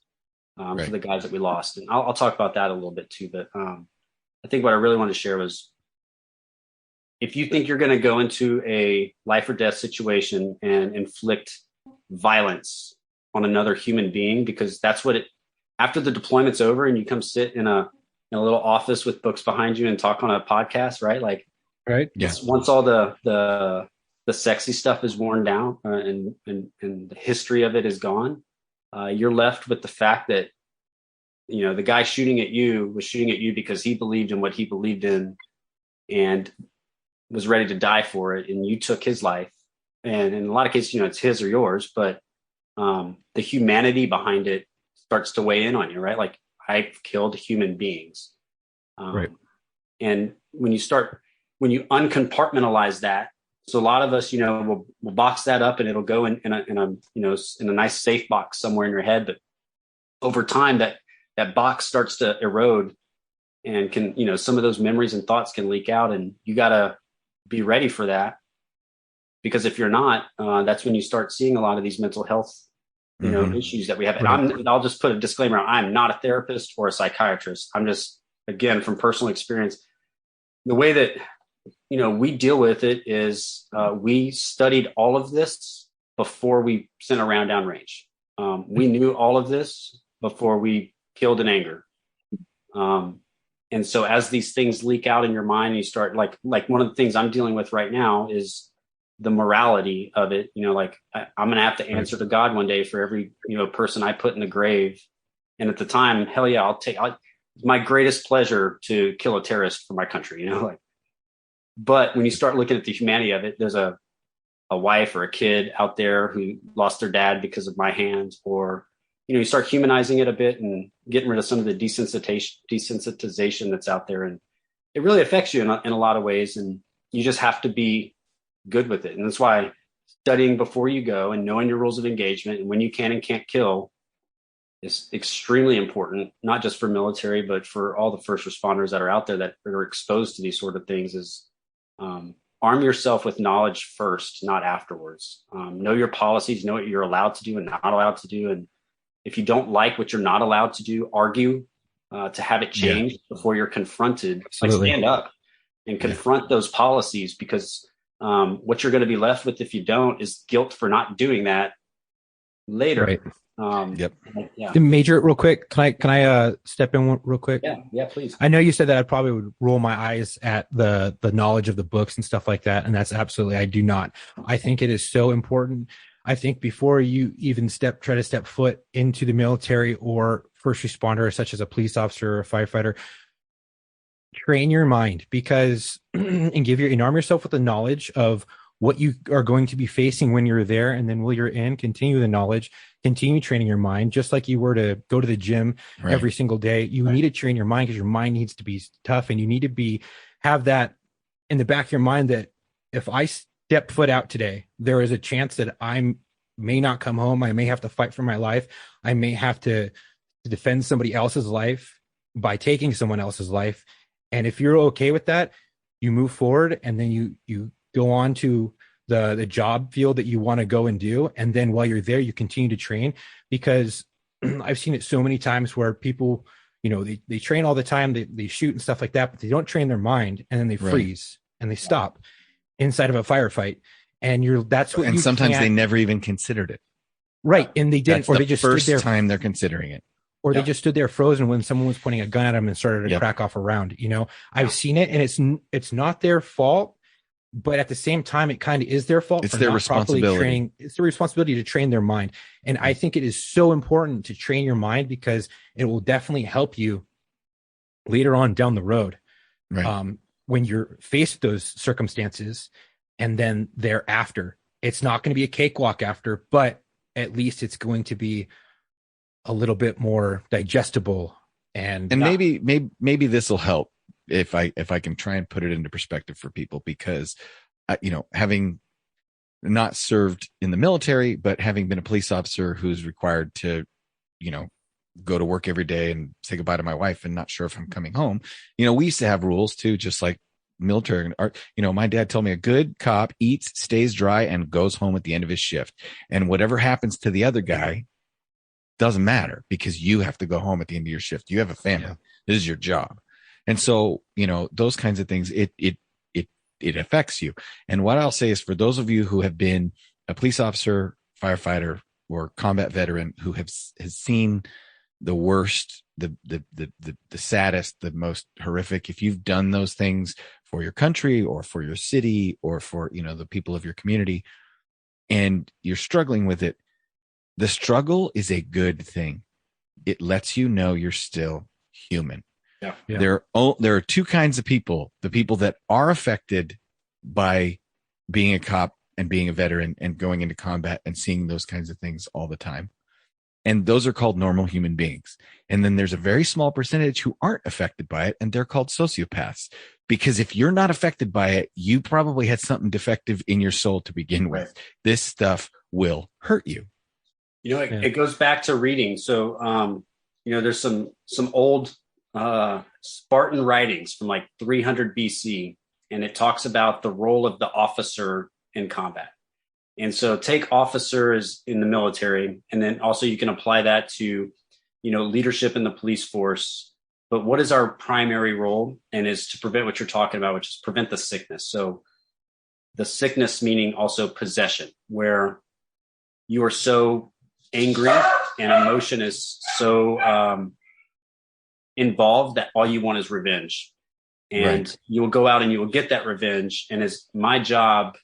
for the guys that we lost. And I'll talk about that a little bit too. But I think what I really want to share was, if you think you're going to go into a life or death situation and inflict violence on another human being, because that's what after the deployment's over and you come sit in a little office with books behind you and talk on a podcast, right? Like, right. Yes. Once all the sexy stuff is worn down and the history of it is gone, you're left with the fact that, the guy shooting at you was shooting at you because he believed in what he believed in and was ready to die for it. And you took his life. And in a lot of cases, it's his or yours, but the humanity behind it starts to weigh in on you, right? Like, I've killed human beings. Right. And when you uncompartmentalize that, so a lot of us, will box that up and it'll go in a nice safe box somewhere in your head. But over time, that box starts to erode and can, some of those memories and thoughts can leak out, and you got to be ready for that. Because if you're not, that's when you start seeing a lot of these mental health, issues that we have. And I'll just put a disclaimer. I'm not a therapist or a psychiatrist. I'm just, again, from personal experience, the way that, we deal with it is we studied all of this before we sent a round down range. We knew all of this before we killed in anger. And so as these things leak out in your mind, you start like one of the things I'm dealing with right now is the morality of it. I'm going to have to answer to God one day for every, person I put in the grave. And at the time, hell yeah, it's my greatest pleasure to kill a terrorist for my country, But when you start looking at the humanity of it, there's a wife or a kid out there who lost their dad because of my hand, or, you start humanizing it a bit and getting rid of some of the desensitization that's out there. And it really affects you in a lot of ways. And you just have to be good with it. And that's why studying before you go and knowing your rules of engagement and when you can and can't kill is extremely important, not just for military, but for all the first responders that are out there that are exposed to these sort of things is arm yourself with knowledge first, not afterwards. Know your policies, know what you're allowed to do and not allowed to do. And if you don't like what you're not allowed to do, argue to have it changed before you're confronted. Absolutely. Like stand up and confront those policies, because what you're going to be left with if you don't is guilt for not doing that later. Right. Yeah. Major, real quick, can I step in real quick? Yeah, please. I know you said that I probably would roll my eyes at the knowledge of the books and stuff like that, and that's absolutely, I do not. I think it is so important. I think before you even try to step foot into the military or first responder, such as a police officer or a firefighter, train your mind, because and arm yourself with the knowledge of what you are going to be facing when you're there. And then while you're in, continue the knowledge, continue training your mind, just like you were to go to the gym every single day. You need to train your mind, because your mind needs to be tough, and you need to have that in the back of your mind that if I step foot out today, there is a chance that I may not come home. I may have to fight for my life. I may have to defend somebody else's life by taking someone else's life. And if you're okay with that, you move forward, and then you go on to the job field that you want to go and do. And then while you're there, you continue to train, because I've seen it so many times where people, they train all the time, they shoot and stuff like that, but they don't train their mind, and then they freeze and they stop inside of a firefight. And sometimes they never even considered it. Right. And they didn't, or they just first time they're considering it. Or they just stood there frozen when someone was pointing a gun at them and started to crack off a round. I've seen it, and it's not their fault, but at the same time, it kind of is their fault. It's their responsibility. It's their responsibility to train their mind. And I think it is so important to train your mind, because it will definitely help you later on down the road. Right. When you're faced with those circumstances, and then thereafter, it's not going to be a cakewalk after, but at least it's going to be a little bit more digestible. And maybe this will help if I can try and put it into perspective for people, because having not served in the military, but having been a police officer who's required to go to work every day and say goodbye to my wife and not sure if I'm coming home, we used to have rules too, just like military. My dad told me a good cop eats, stays dry, and goes home at the end of his shift, and whatever happens to the other guy doesn't matter, because you have to go home at the end of your shift. You have a family. This is your job. And so, those kinds of things, it affects you. And what I'll say is, for those of you who have been a police officer, firefighter, or combat veteran who has seen the worst, the saddest, the most horrific, if you've done those things for your country or for your city or for, the people of your community, and you're struggling with it, the struggle is a good thing. It lets you know you're still human. Yeah. There are two kinds of people: the people that are affected by being a cop and being a veteran and going into combat and seeing those kinds of things all the time. And those are called normal human beings. And then there's a very small percentage who aren't affected by it, and they're called sociopaths. Because if you're not affected by it, you probably had something defective in your soul to begin with. This stuff will hurt you. It goes back to reading. So, there's some old Spartan writings from like 300 BC, and it talks about the role of the officer in combat. And so take officers in the military, and then also you can apply that to, leadership in the police force. But what is our primary role? And is to prevent what you're talking about, which is prevent the sickness. So the sickness meaning also possession, where you are so angry and emotion is so involved that all you want is revenge. And you will go out and you will get that revenge. And it's my job,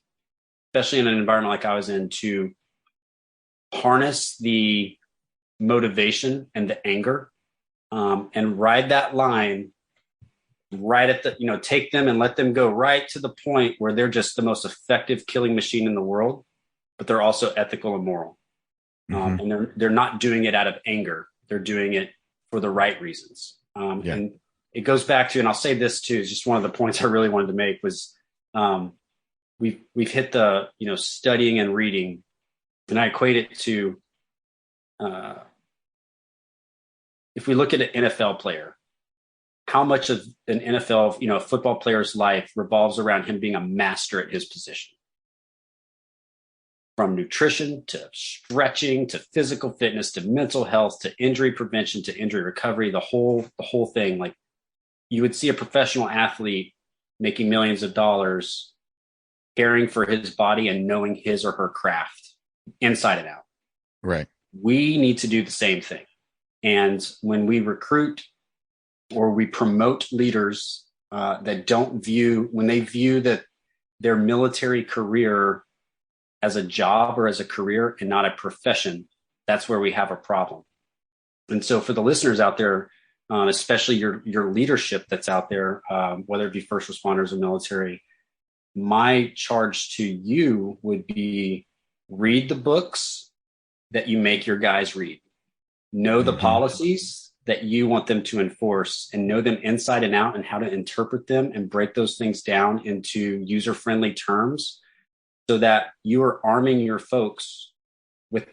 especially in an environment like I was in, to harness the motivation and the anger, and ride that line right at the, take them and let them go right to the point where they're just the most effective killing machine in the world, but they're also ethical and moral. And they're not doing it out of anger. They're doing it for the right reasons. And it goes back to, and I'll say this too, is just one of the points I really wanted to make was, we've hit the, studying and reading, and I equate it to, if we look at an NFL player, how much of an NFL, football player's life revolves around him being a master at his position? From nutrition to stretching to physical fitness to mental health to injury prevention to injury recovery, the whole thing. Like, you would see a professional athlete making millions of dollars, caring for his body and knowing his or her craft inside and out. Right. We need to do the same thing. And when we recruit or we promote leaders that don't when they view that their military career as a job or as a career and not a profession, that's where we have a problem. And so for the listeners out there, especially your leadership that's out there, whether it be first responders or military, my charge to you would be read the books that you make your guys read. Know the policies that you want them to enforce and know them inside and out and how to interpret them and break those things down into user-friendly terms so that you are arming your folks with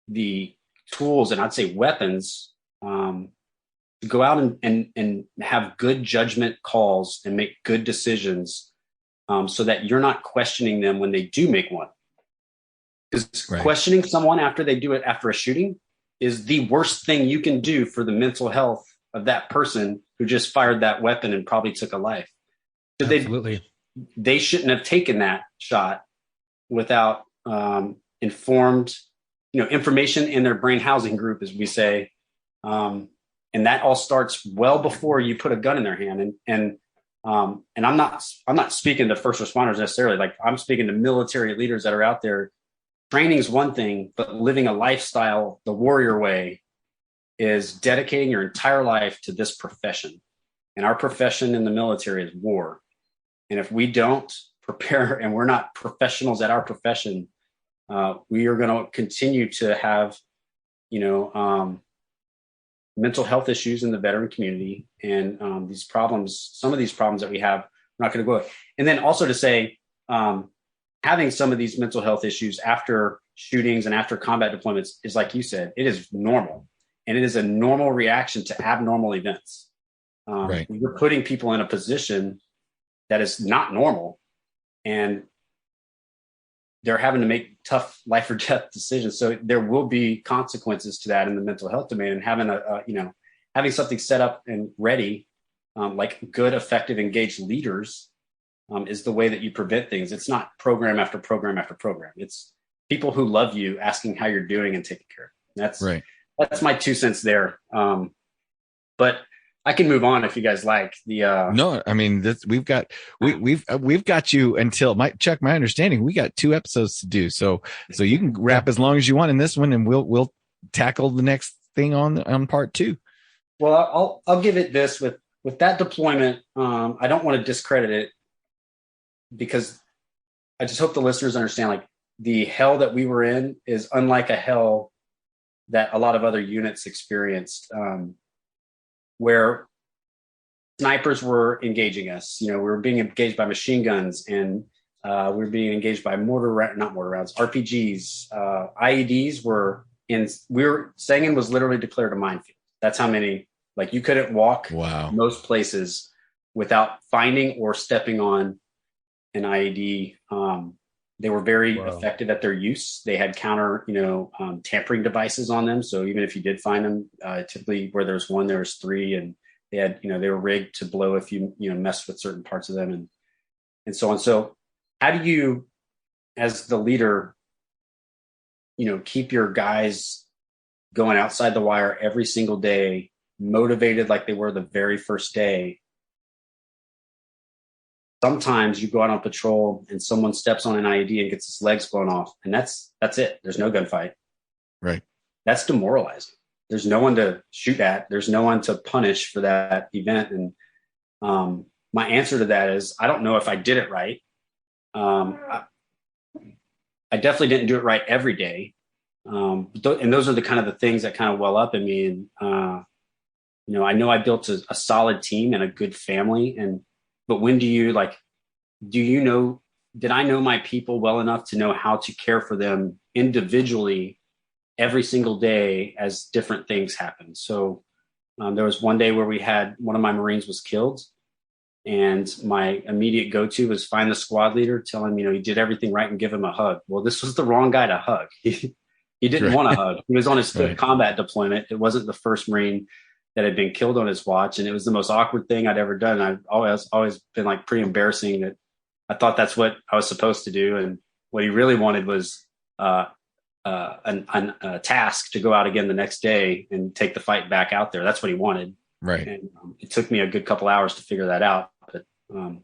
the tools and I'd say weapons to go out and have good judgment calls and make good decisions so that you're not questioning them when they do make one. Because questioning someone after they do it after a shooting is the worst thing you can do for the mental health of that person who just fired that weapon and probably took a life. Absolutely. They shouldn't have taken that shot without informed, information in their brain housing group, as we say. And that all starts well before you put a gun in their hand. And I'm not speaking to first responders necessarily. Like, I'm speaking to military leaders that are out there. Training is one thing, but living a lifestyle the warrior way is dedicating your entire life to this profession. And our profession in the military is war. And if we don't prepare and we're not professionals at our profession, we are going to continue to have, mental health issues in the veteran community. And these problems, some of these problems that we have, we're not going to go away. And then also to say, having some of these mental health issues after shootings and after combat deployments is, like you said, it is normal. And it is a normal reaction to abnormal events. You're putting people in a position that is not normal. And they're having to make tough life or death decisions. So there will be consequences to that in the mental health domain, and having having something set up and ready, like good, effective, engaged leaders, is the way that you prevent things. It's not program after program after program. It's people who love you asking how you're doing and taking care of you. That's my 2 cents there. But I can move on if you guys like. No, I mean, we've got you until my understanding. We got 2 episodes to do, so you can wrap as long as you want in this one, and we'll tackle the next thing on part 2. Well, I'll give it this with that deployment. I don't want to discredit it, because I just hope the listeners understand, like, the hell that we were in is unlike a hell that a lot of other units experienced, where snipers were engaging us. We were being engaged by machine guns, and we were being engaged by not mortar rounds, RPGs, IEDs were in. Sangin was literally declared a minefield. That's how many. Like, you couldn't walk most places without finding or stepping on an IED. They were very effective at their use. They had counter, tampering devices on them. So even if you did find them, typically where there's one, there was 3, and they had, they were rigged to blow if you, messed with certain parts of them and so on. So how do you, as the leader, keep your guys going outside the wire every single day, motivated like they were the very first day? Sometimes you go out on patrol and someone steps on an IED and gets his legs blown off, and that's it. There's no gunfight. Right. That's demoralizing. There's no one to shoot at. There's no one to punish for that event. And my answer to that is, I don't know if I did it right. I definitely didn't do it right every day. And those are the kind of the things that kind of well up in me. And I know I built a solid team and a good family. But when did I know my people well enough to know how to care for them individually every single day as different things happen? So There was one day where we had one of my Marines was killed, and my immediate go-to was find the squad leader, tell him, he did everything right and give him a hug. Well, this was the wrong guy to hug. He didn't want to hug. He was on his fifth combat deployment. It wasn't the first Marine that had been killed on his watch. And it was the most awkward thing I'd ever done. I've always been like pretty embarrassing that I thought that's what I was supposed to do. And what he really wanted was a task to go out again the next day and take the fight back out there. That's what he wanted. Right. And it took me a good couple hours to figure that out. But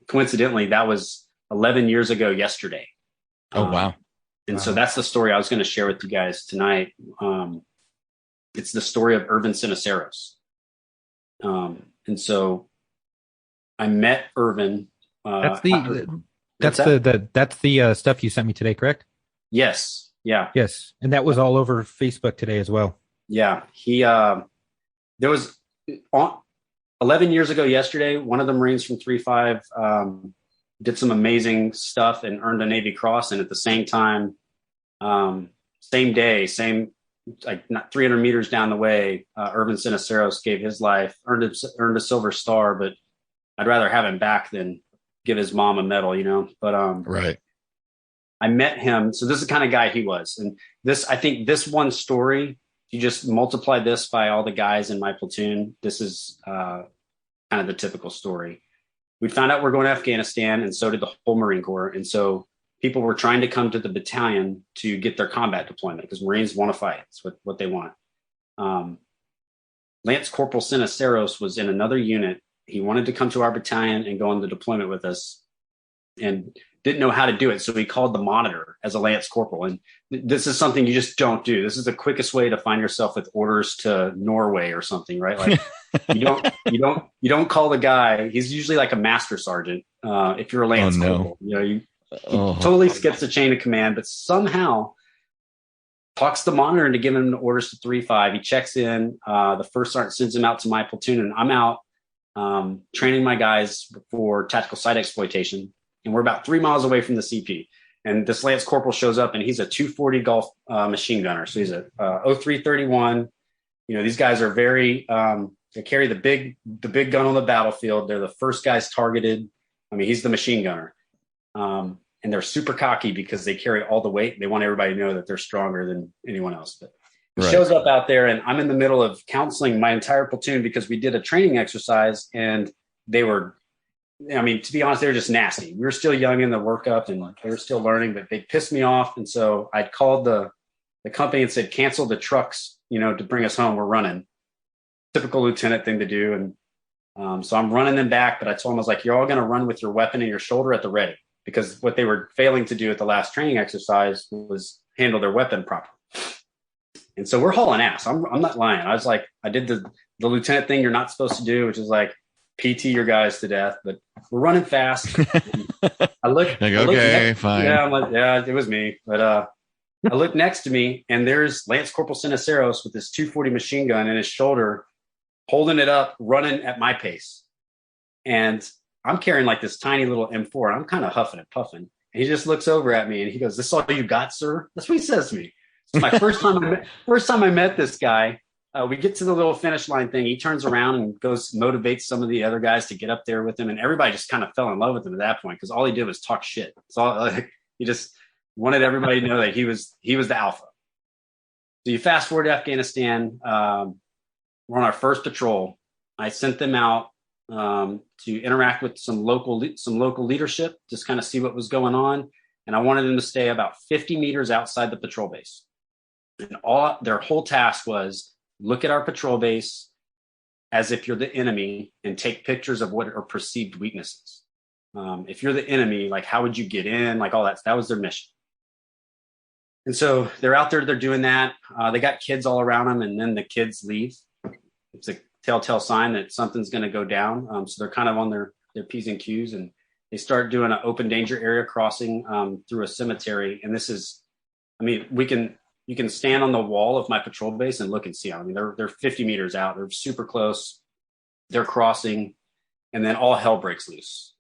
coincidentally, that was 11 years ago yesterday. Oh, wow. And so that's the story I was going to share with you guys tonight. It's the story of Irvin Cesares. And so I met Irvin. That's the stuff you sent me today, correct? Yes. Yeah. Yes. And that was all over Facebook today as well. Yeah. There was 11 years ago yesterday, one of the Marines from 3-5 did some amazing stuff and earned a Navy Cross. And at the same time, same day, like not 300 meters down the way, Irvin Cesares gave his life, earned a Silver Star, but I'd rather have him back than give his mom a medal, But right. I met him. So this is the kind of guy he was. And I think this one story, you just multiply this by all the guys in my platoon. This is kind of the typical story. We found out we're going to Afghanistan, and so did the whole Marine Corps. And so people were trying to come to the battalion to get their combat deployment because Marines want to fight. It's what they want. Lance Corporal Cesares was in another unit. He wanted to come to our battalion and go on the deployment with us and didn't know how to do it. So he called the monitor as a Lance Corporal. And this is something you just don't do. This is the quickest way to find yourself with orders to Norway or something, right? Like you don't call the guy. He's usually like a master sergeant. If you're a Lance Corporal, he totally skips the chain of command, but somehow talks the monitor into giving him the orders to 3-5. He checks in. The first sergeant sends him out to my platoon, and I'm out training my guys for tactical site exploitation. And we're about 3 miles away from the CP. And this Lance Corporal shows up, and he's a 240 Golf machine gunner. So he's a 0331. These guys are very they carry the big gun on the battlefield. They're the first guys targeted. I mean, he's the machine gunner. And they're super cocky because they carry all the weight. They want everybody to know that they're stronger than anyone else. But he shows up out there, and I'm in the middle of counseling my entire platoon because we did a training exercise, and they were, to be honest, they were just nasty. We were still young in the workup, and they were still learning, but they pissed me off. And so I called the company and said, cancel the trucks, to bring us home. We're running. Typical lieutenant thing to do. And so I'm running them back, but I told them, I was like, you're all going to run with your weapon in your shoulder at the ready, because what they were failing to do at the last training exercise was handle their weapon properly. And so we're hauling ass. I'm not lying. I was like, I did the lieutenant thing you're not supposed to do, which is like PT your guys to death, but we're running fast. I look, fine. Yeah, I'm like, yeah, it was me. But I look next to me, and there's Lance Corporal Cesares with his 240 machine gun in his shoulder, holding it up, running at my pace. And I'm carrying like this tiny little M4, and I'm kind of huffing and puffing. And he just looks over at me, and he goes, "This all you got, sir?" That's what he says to me. It's my first time I met this guy. We get to the little finish line thing. He turns around and motivates some of the other guys to get up there with him. And everybody just kind of fell in love with him at that point, because all he did was talk shit. It's all he just wanted everybody to know that he was the alpha. So you fast forward to Afghanistan. We're on our first patrol. I sent them out to interact with some local leadership, just kind of see what was going on. And I wanted them to stay about 50 meters outside the patrol base. And their whole task was look at our patrol base as if you're the enemy and take pictures of what are perceived weaknesses. If you're the enemy, like how would you get in? Like all that. That was their mission. And so they're out there, they're doing that. They got kids all around them, and then the kids leave. It's a telltale sign that something's going to go down. So they're kind of on their P's and Q's, and they start doing an open danger area crossing through a cemetery. And this is, you can stand on the wall of my patrol base and look and see. They're 50 meters out. They're super close. They're crossing, and then all hell breaks loose.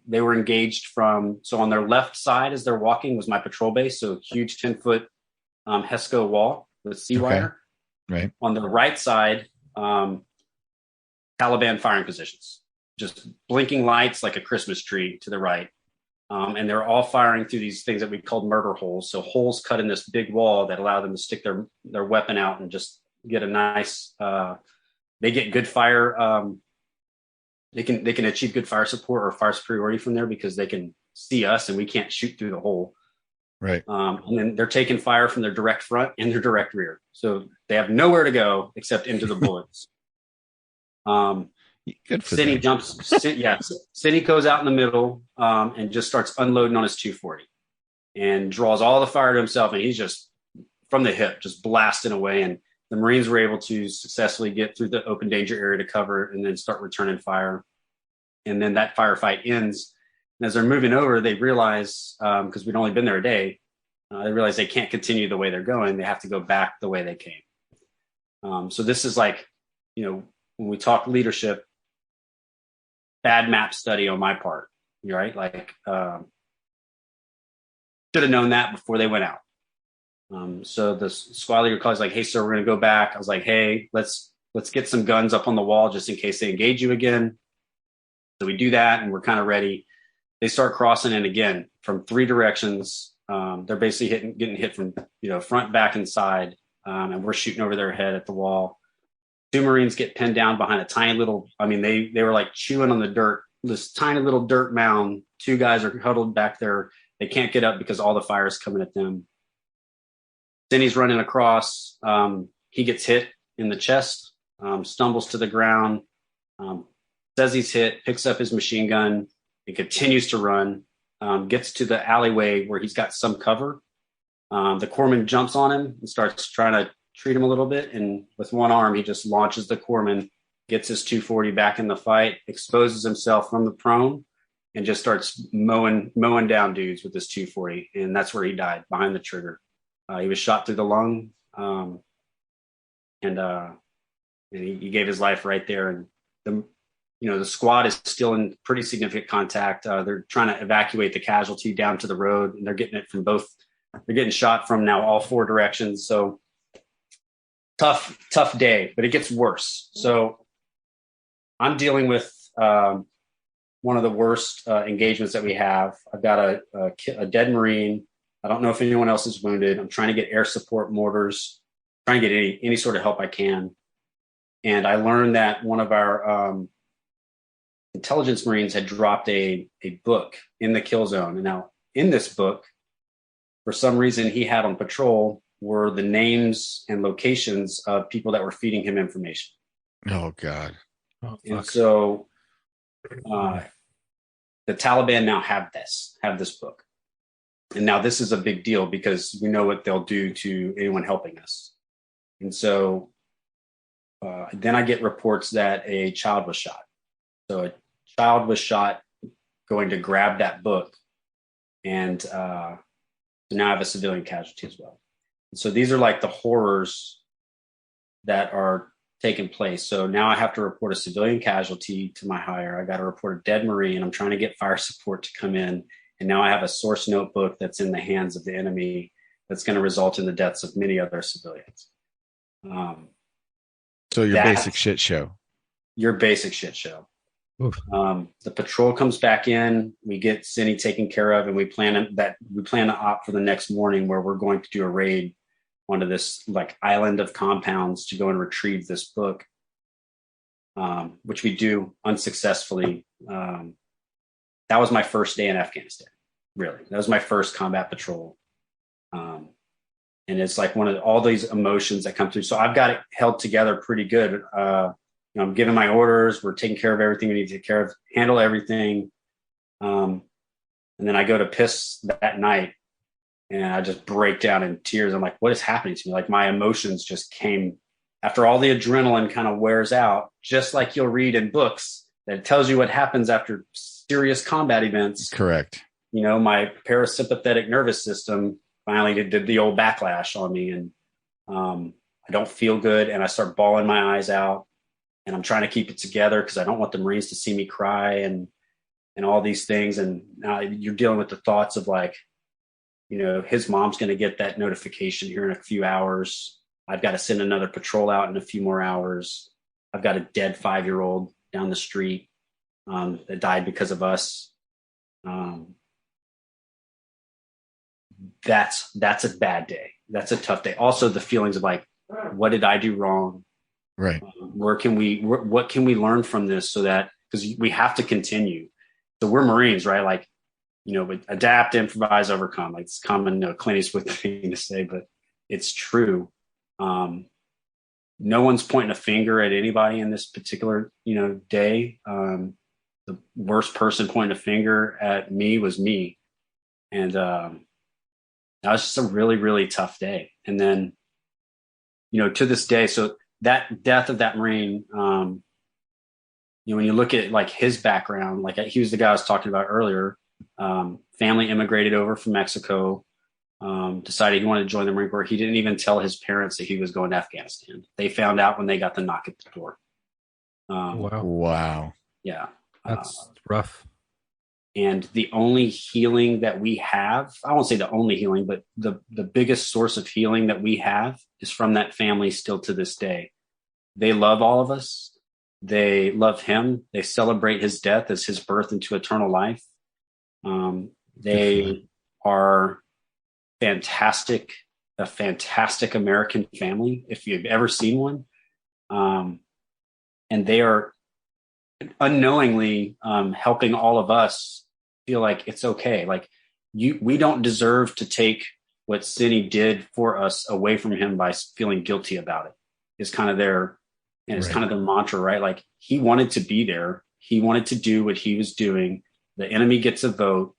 They were engaged so on their left side as they're walking was my patrol base. So a huge 10-foot HESCO wall with C wire. Right. On the right side Taliban firing positions, just blinking lights like a Christmas tree to the right. And they're all firing through these things that we called murder holes. So holes cut in this big wall that allow them to stick their weapon out and just get a nice, they get good fire. They can achieve good fire support or fire superiority from there because they can see us and we can't shoot through the hole. Right. And then they're taking fire from their direct front and their direct rear. So they have nowhere to go except into the bullets. Good for Cindy them. jumps. Cindy goes out in the middle and just starts unloading on his 240 and draws all the fire to himself. And he's just from the hip, just blasting away. And the Marines were able to successfully get through the open danger area to cover and then start returning fire. And then that firefight ends. And as they're moving over, they realize, because we'd only been there a day, they realize they can't continue the way they're going. They have to go back the way they came. So this is like, when we talk leadership, bad map study on my part, right? Like, should have known that before they went out. So the squad leader calls like, "Hey, sir, we're going to go back." I was like, "Hey, let's get some guns up on the wall just in case they engage you again." So we do that, and we're kind of ready. They start crossing in again from 3 directions. They're basically getting hit from front, back, and side, and we're shooting over their head at the wall. 2 Marines get pinned down behind a tiny little. I mean, they were like chewing on the dirt. This tiny little dirt mound. 2 guys are huddled back there. They can't get up because all the fire is coming at them. Then he's running across. He gets hit in the chest, stumbles to the ground, says he's hit, picks up his machine gun, and continues to run. Gets to the alleyway where he's got some cover. The corpsman jumps on him and starts trying to treat him a little bit. And with one arm, he just launches the corpsman, gets his 240 back in the fight, exposes himself from the prone, and just starts mowing down dudes with his 240. And that's where he died, behind the trigger. He was shot through the lung, and he gave his life right there. And the squad is still in pretty significant contact. They're trying to evacuate the casualty down to the road, and they're getting it from both. They're getting shot from now all 4 directions. So tough day, but it gets worse. So I'm dealing with one of the worst engagements that we have. I've got a dead Marine. I don't know if anyone else is wounded. I'm trying to get air support mortars, trying to get any sort of help I can. And I learned that one of our intelligence Marines had dropped a book in the kill zone. And now in this book, for some reason he had on patrol were the names and locations of people that were feeding him information. Oh, God. Oh, and so the Taliban now have this book. And now this is a big deal because we know what they'll do to anyone helping us. And so then I get reports that a child was shot. So a child was shot going to grab that book. And so now I have a civilian casualty as well. And so these are like the horrors that are taking place. So now I have to report a civilian casualty to my higher. I got to report a dead Marine. I'm trying to get fire support to come in. And now I have a source notebook that's in the hands of the enemy that's going to result in the deaths of many other civilians. So your basic shit show. Your basic shit show. The patrol comes back in. We get Cindy taken care of, and we plan to opt for the next morning where we're going to do a raid onto this like island of compounds to go and retrieve this book, which we do unsuccessfully. That was my first day in Afghanistan, really. That was my first combat patrol. And it's like one of all these emotions that come through. So I've got it held together pretty good. I'm giving my orders. We're taking care of everything we need to take care of, handle everything. And then I go to piss that night and I just break down in tears. I'm like, what is happening to me? Like my emotions just came after all the adrenaline kind of wears out, just like you'll read in books that it tells you what happens after serious combat events. Correct. My parasympathetic nervous system finally did the old backlash on me, and I don't feel good, and I start bawling my eyes out, and I'm trying to keep it together because I don't want the Marines to see me cry and all these things. And now you're dealing with the thoughts of like, his mom's going to get that notification here in a few hours. I've got to send another patrol out in a few more hours. I've got a dead 5-year-old down the street that died because of us. Um, that's a bad day. That's a tough day. Also, the feelings of like, what did I do wrong? Right. What can we learn from this so that, because we have to continue. So we're Marines, right? Like, adapt, improvise, overcome. Like, it's common, Clint Eastwood thing to say, but it's true. No one's pointing a finger at anybody in this particular, day. The worst person pointing a finger at me was me. And that was just a really, really tough day. And then, to this day, so that death of that Marine, when you look at like his background, like he was the guy I was talking about earlier, family immigrated over from Mexico, decided he wanted to join the Marine Corps. He didn't even tell his parents that he was going to Afghanistan. They found out when they got the knock at the door. Wow. Yeah. That's rough. And the only healing that we have, I won't say the only healing, but the biggest source of healing that we have is from that family still to this day. They love all of us. They love him. They celebrate his death as his birth into eternal life. They are a fantastic American family, if you've ever seen one. And they are unknowingly helping all of us feel like it's okay. Like we don't deserve to take what Cindy did for us away from him by feeling guilty about it. It's kind of kind of their mantra, right? Like he wanted to be there. He wanted to do what he was doing. The enemy gets a vote.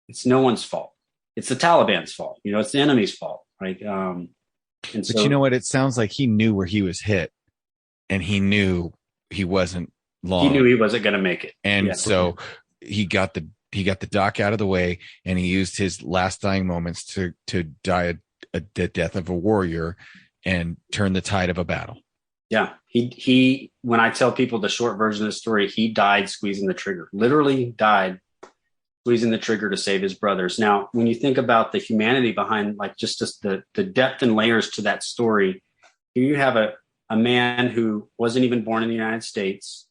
It's no one's fault. It's the Taliban's fault. It's the enemy's fault, right? But you know what? It sounds like he knew where he was hit, and he knew he wasn't long. He knew he wasn't going to make it, and so he got the doc out of the way, and he used his last dying moments to die the death of a warrior and turn the tide of a battle. Yeah, he. When I tell people the short version of the story, he died squeezing the trigger. Literally died squeezing the trigger to save his brothers. Now, when you think about the humanity behind, like just the depth and layers to that story, here you have a man who wasn't even born in the United States,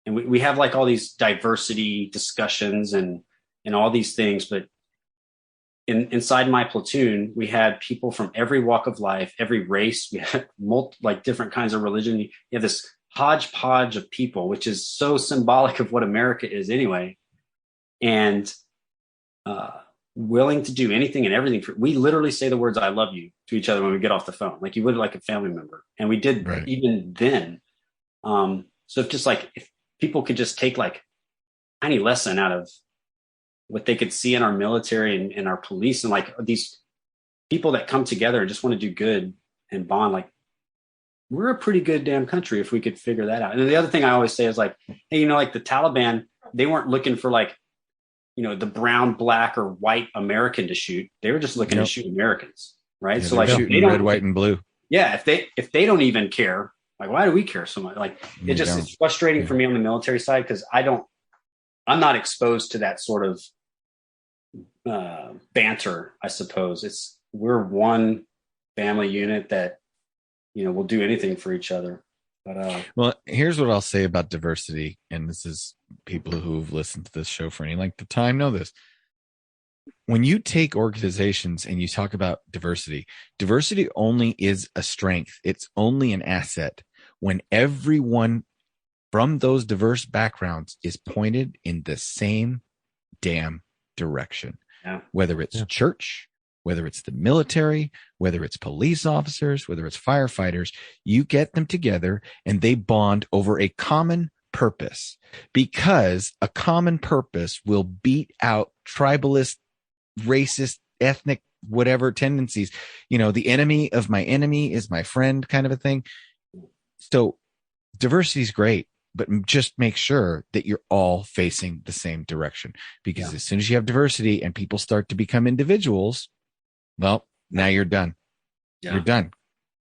and we have like all these diversity discussions and all these things, but inside my platoon, we had people from every walk of life, every race. We had like different kinds of religion. You have this hodgepodge of people, which is so symbolic of what America is anyway. And willing to do anything and everything. We literally say the words, I love you to each other when we get off the phone, like you would like a family member. And we did even then. So if people could just take like any lesson out of what they could see in our military and our police, and like these people that come together and just want to do good and bond, like we're a pretty good damn country if we could figure that out. And the other thing I always say is like, hey, like the Taliban, they weren't looking for like, the brown, black, or white American to shoot. They were just looking to shoot Americans, right? Yeah, so like shooting red, white, and blue. Yeah, if they don't even care, like why do we care so much? Like it's frustrating for me on the military side because I'm not exposed to that sort of banter, I suppose. We're one family unit that will do anything for each other. But well, here's what I'll say about diversity, and this is people who've listened to this show for any length of time know this. When you take organizations and you talk about diversity only is a strength. It's only an asset when everyone from those diverse backgrounds is pointed in the same damn direction. Yeah. Whether it's church, whether it's the military, whether it's police officers, whether it's firefighters, you get them together and they bond over a common purpose, because a common purpose will beat out tribalist, racist, ethnic, whatever tendencies. The enemy of my enemy is my friend kind of a thing. So diversity is great, but just make sure that you're all facing the same direction, because as soon as you have diversity and people start to become individuals, well, now you're done. You're done.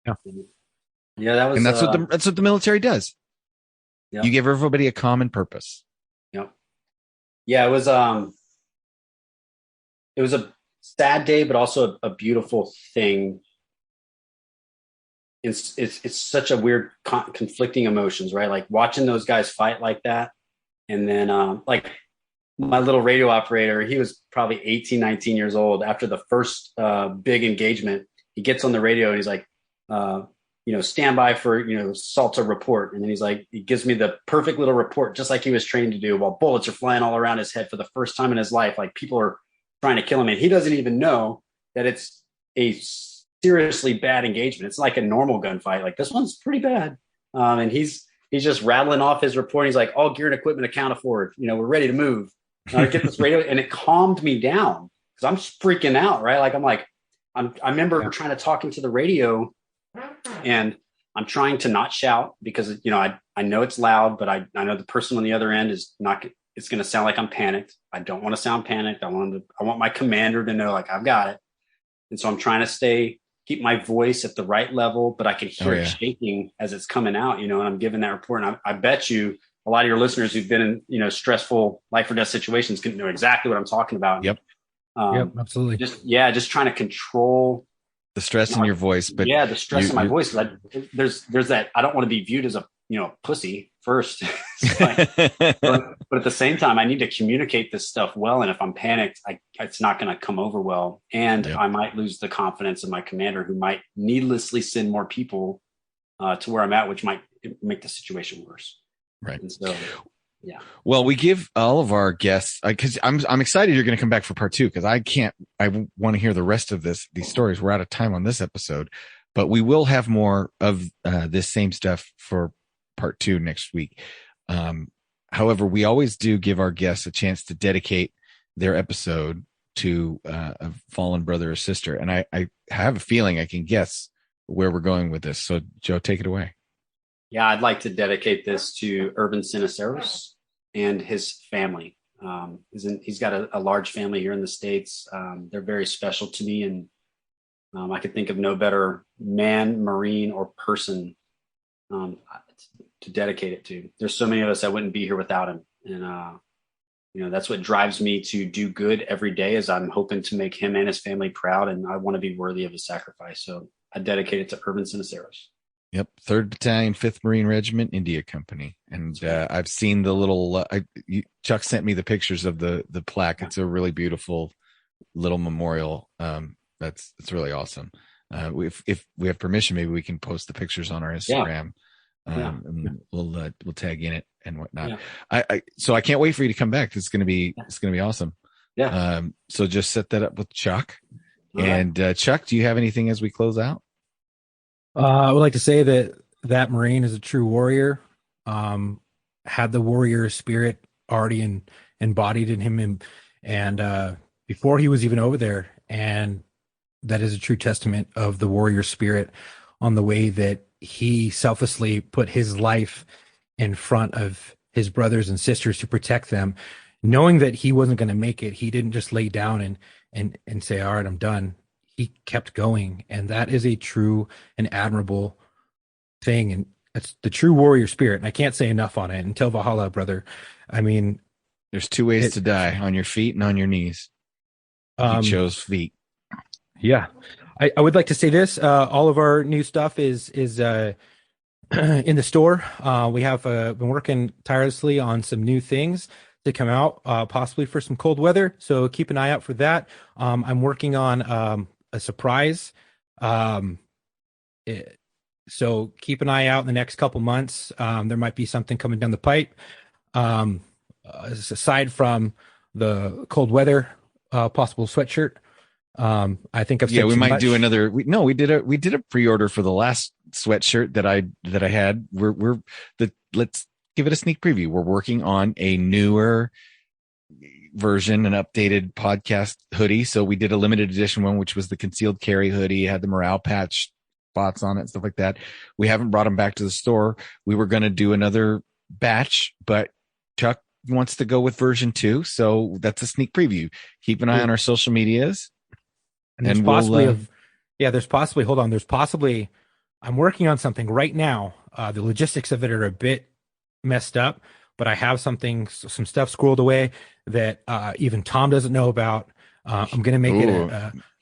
Yeah, that was, and that's what the military does. Yeah. You give everybody a common purpose. Yeah, it was a sad day, but also a beautiful thing it's such a weird conflicting emotions, right? Like watching those guys fight like that. And then like my little radio operator, he was probably 18, 19 years old. After the first big engagement, he gets on the radio and he's like, stand by for, Salter report. And then he's like, he gives me the perfect little report, just like he was trained to do, while bullets are flying all around his head for the first time in his life. Like people are trying to kill him. And he doesn't even know that it's a seriously bad engagement. It's like a normal gunfight. Like this one's pretty bad. And he's just rattling off his report. He's like, all gear and equipment accounted for. We're ready to move. I get this radio, and it calmed me down because I'm freaking out, right? Like I remember trying to talk into the radio, and I'm trying to not shout because I know it's loud, but I know the person on the other end is not. It's going to sound like I'm panicked. I don't want to sound panicked. I want my commander to know like I've got it, and so I'm trying to keep my voice at the right level, but I can hear it shaking as it's coming out. And I'm giving that report, and I bet you a lot of your listeners who've been in, stressful life or death situations can know exactly what I'm talking about. Yep. Yep, absolutely. Just trying to control the stress in your voice, but the stress in my voice. There's that. I don't want to be viewed as a pussy first, but at the same time, I need to communicate this stuff well. And if I'm panicked, it's not going to come over well, and I might lose the confidence of my commander, who might needlessly send more people to where I'm at, which might make the situation worse. Right. And so, yeah. Well, we give all of our guests, because I'm excited you're going to come back for part 2, because I want to hear the rest of these stories. We're out of time on this episode, but we will have more of this same stuff for part 2 next week. However, we always do give our guests a chance to dedicate their episode to a fallen brother or sister. And I have a feeling I can guess where we're going with this. So Joe, take it away. Yeah, I'd like to dedicate this to Urban Cesares and his family. He's got a large family here in the States. They're very special to me, and I could think of no better man, Marine, or person to dedicate it to. There's so many of us that wouldn't be here without him, and that's what drives me to do good every day. Is I'm hoping to make him and his family proud, and I want to be worthy of his sacrifice. So I dedicate it to Urban Cesares. Yep. 3rd Battalion, 5th Marine Regiment, India Company. And I've seen the little, Chuck sent me the pictures of the plaque. It's a really beautiful little memorial. It's really awesome. If we have permission, maybe we can post the pictures on our Instagram. And we'll tag in it and whatnot. Yeah. So I can't wait for you to come back. It's going to be awesome. Yeah. So just set that up with Chuck. All and Chuck, do you have anything as we close out? I would like to say that Marine is a true warrior, had the warrior spirit already embodied in him, and before he was even over there. And that is a true testament of the warrior spirit on the way that he selflessly put his life in front of his brothers and sisters to protect them, knowing that he wasn't going to make it. He didn't just lay down and say, all right, I'm done. He kept going, and that is a true and admirable thing, and it's the true warrior spirit. And I can't say enough on it. Until Valhalla, brother. I mean, there's 2 ways to die: on your feet and on your knees. He chose feet. Yeah, I would like to say this: all of our new stuff is in the store. We have been working tirelessly on some new things to come out, possibly for some cold weather. So keep an eye out for that. I'm working on a surprise. So keep an eye out in the next couple months. There might be something coming down the pipe. Aside from the cold weather, possible sweatshirt. I think we might do another. We did a pre-order for the last sweatshirt that I had. Let's give it a sneak preview. We're working on a newer version, an updated podcast hoodie. So we did a limited edition one, which was the concealed carry hoodie. It had the morale patch spots on it, stuff like that. We haven't brought them back to the store. We were going to do another batch, but Chuck wants to go with version 2. So that's a sneak preview. Keep an eye on our social medias. And there's possibly, I'm working on something right now. The logistics of it are a bit messed up, but I have some stuff squirreled away that even Tom doesn't know about. I'm going to make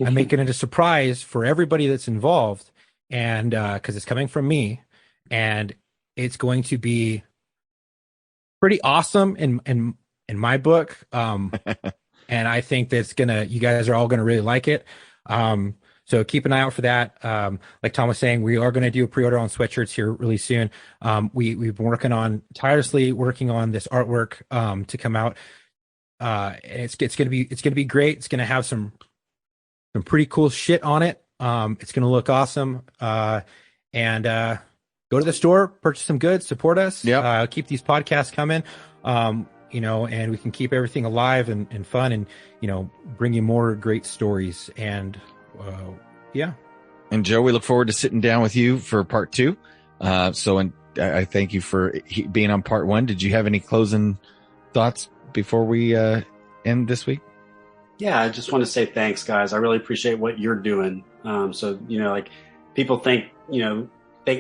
I'm making it a surprise for everybody that's involved. and because it's coming from me, and it's going to be pretty awesome in my book. And I think that's gonna, you guys are all gonna really like it. So keep an eye out for that. Like Tom was saying, we are gonna do a pre-order on sweatshirts here really soon. We've been tirelessly working on this artwork to come out. And it's gonna be great. It's gonna have some pretty cool shit on it. It's gonna look awesome. And go to the store, purchase some goods, support us. Yeah. Keep these podcasts coming. And we can keep everything alive and fun, and bring you more great stories. And yeah. And Joe, we look forward to sitting down with you for part 2. And I thank you for being on part 1. Did you have any closing thoughts before we end this week? Yeah, I just want to say thanks, guys. I really appreciate what you're doing. Like people thank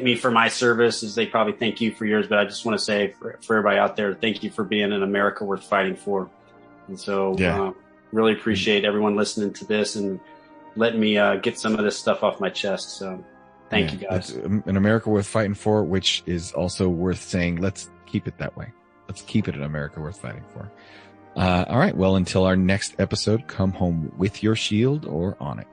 me for my service as they probably thank you for yours, but I just want to say for everybody out there, thank you for being an America worth fighting for. And so really appreciate everyone listening to this and letting me get some of this stuff off my chest. So thank you, guys. An America worth fighting for, which is also worth saying, let's keep it that way. Let's keep it an America worth fighting for. All right. Well, until our next episode, come home with your shield or on it.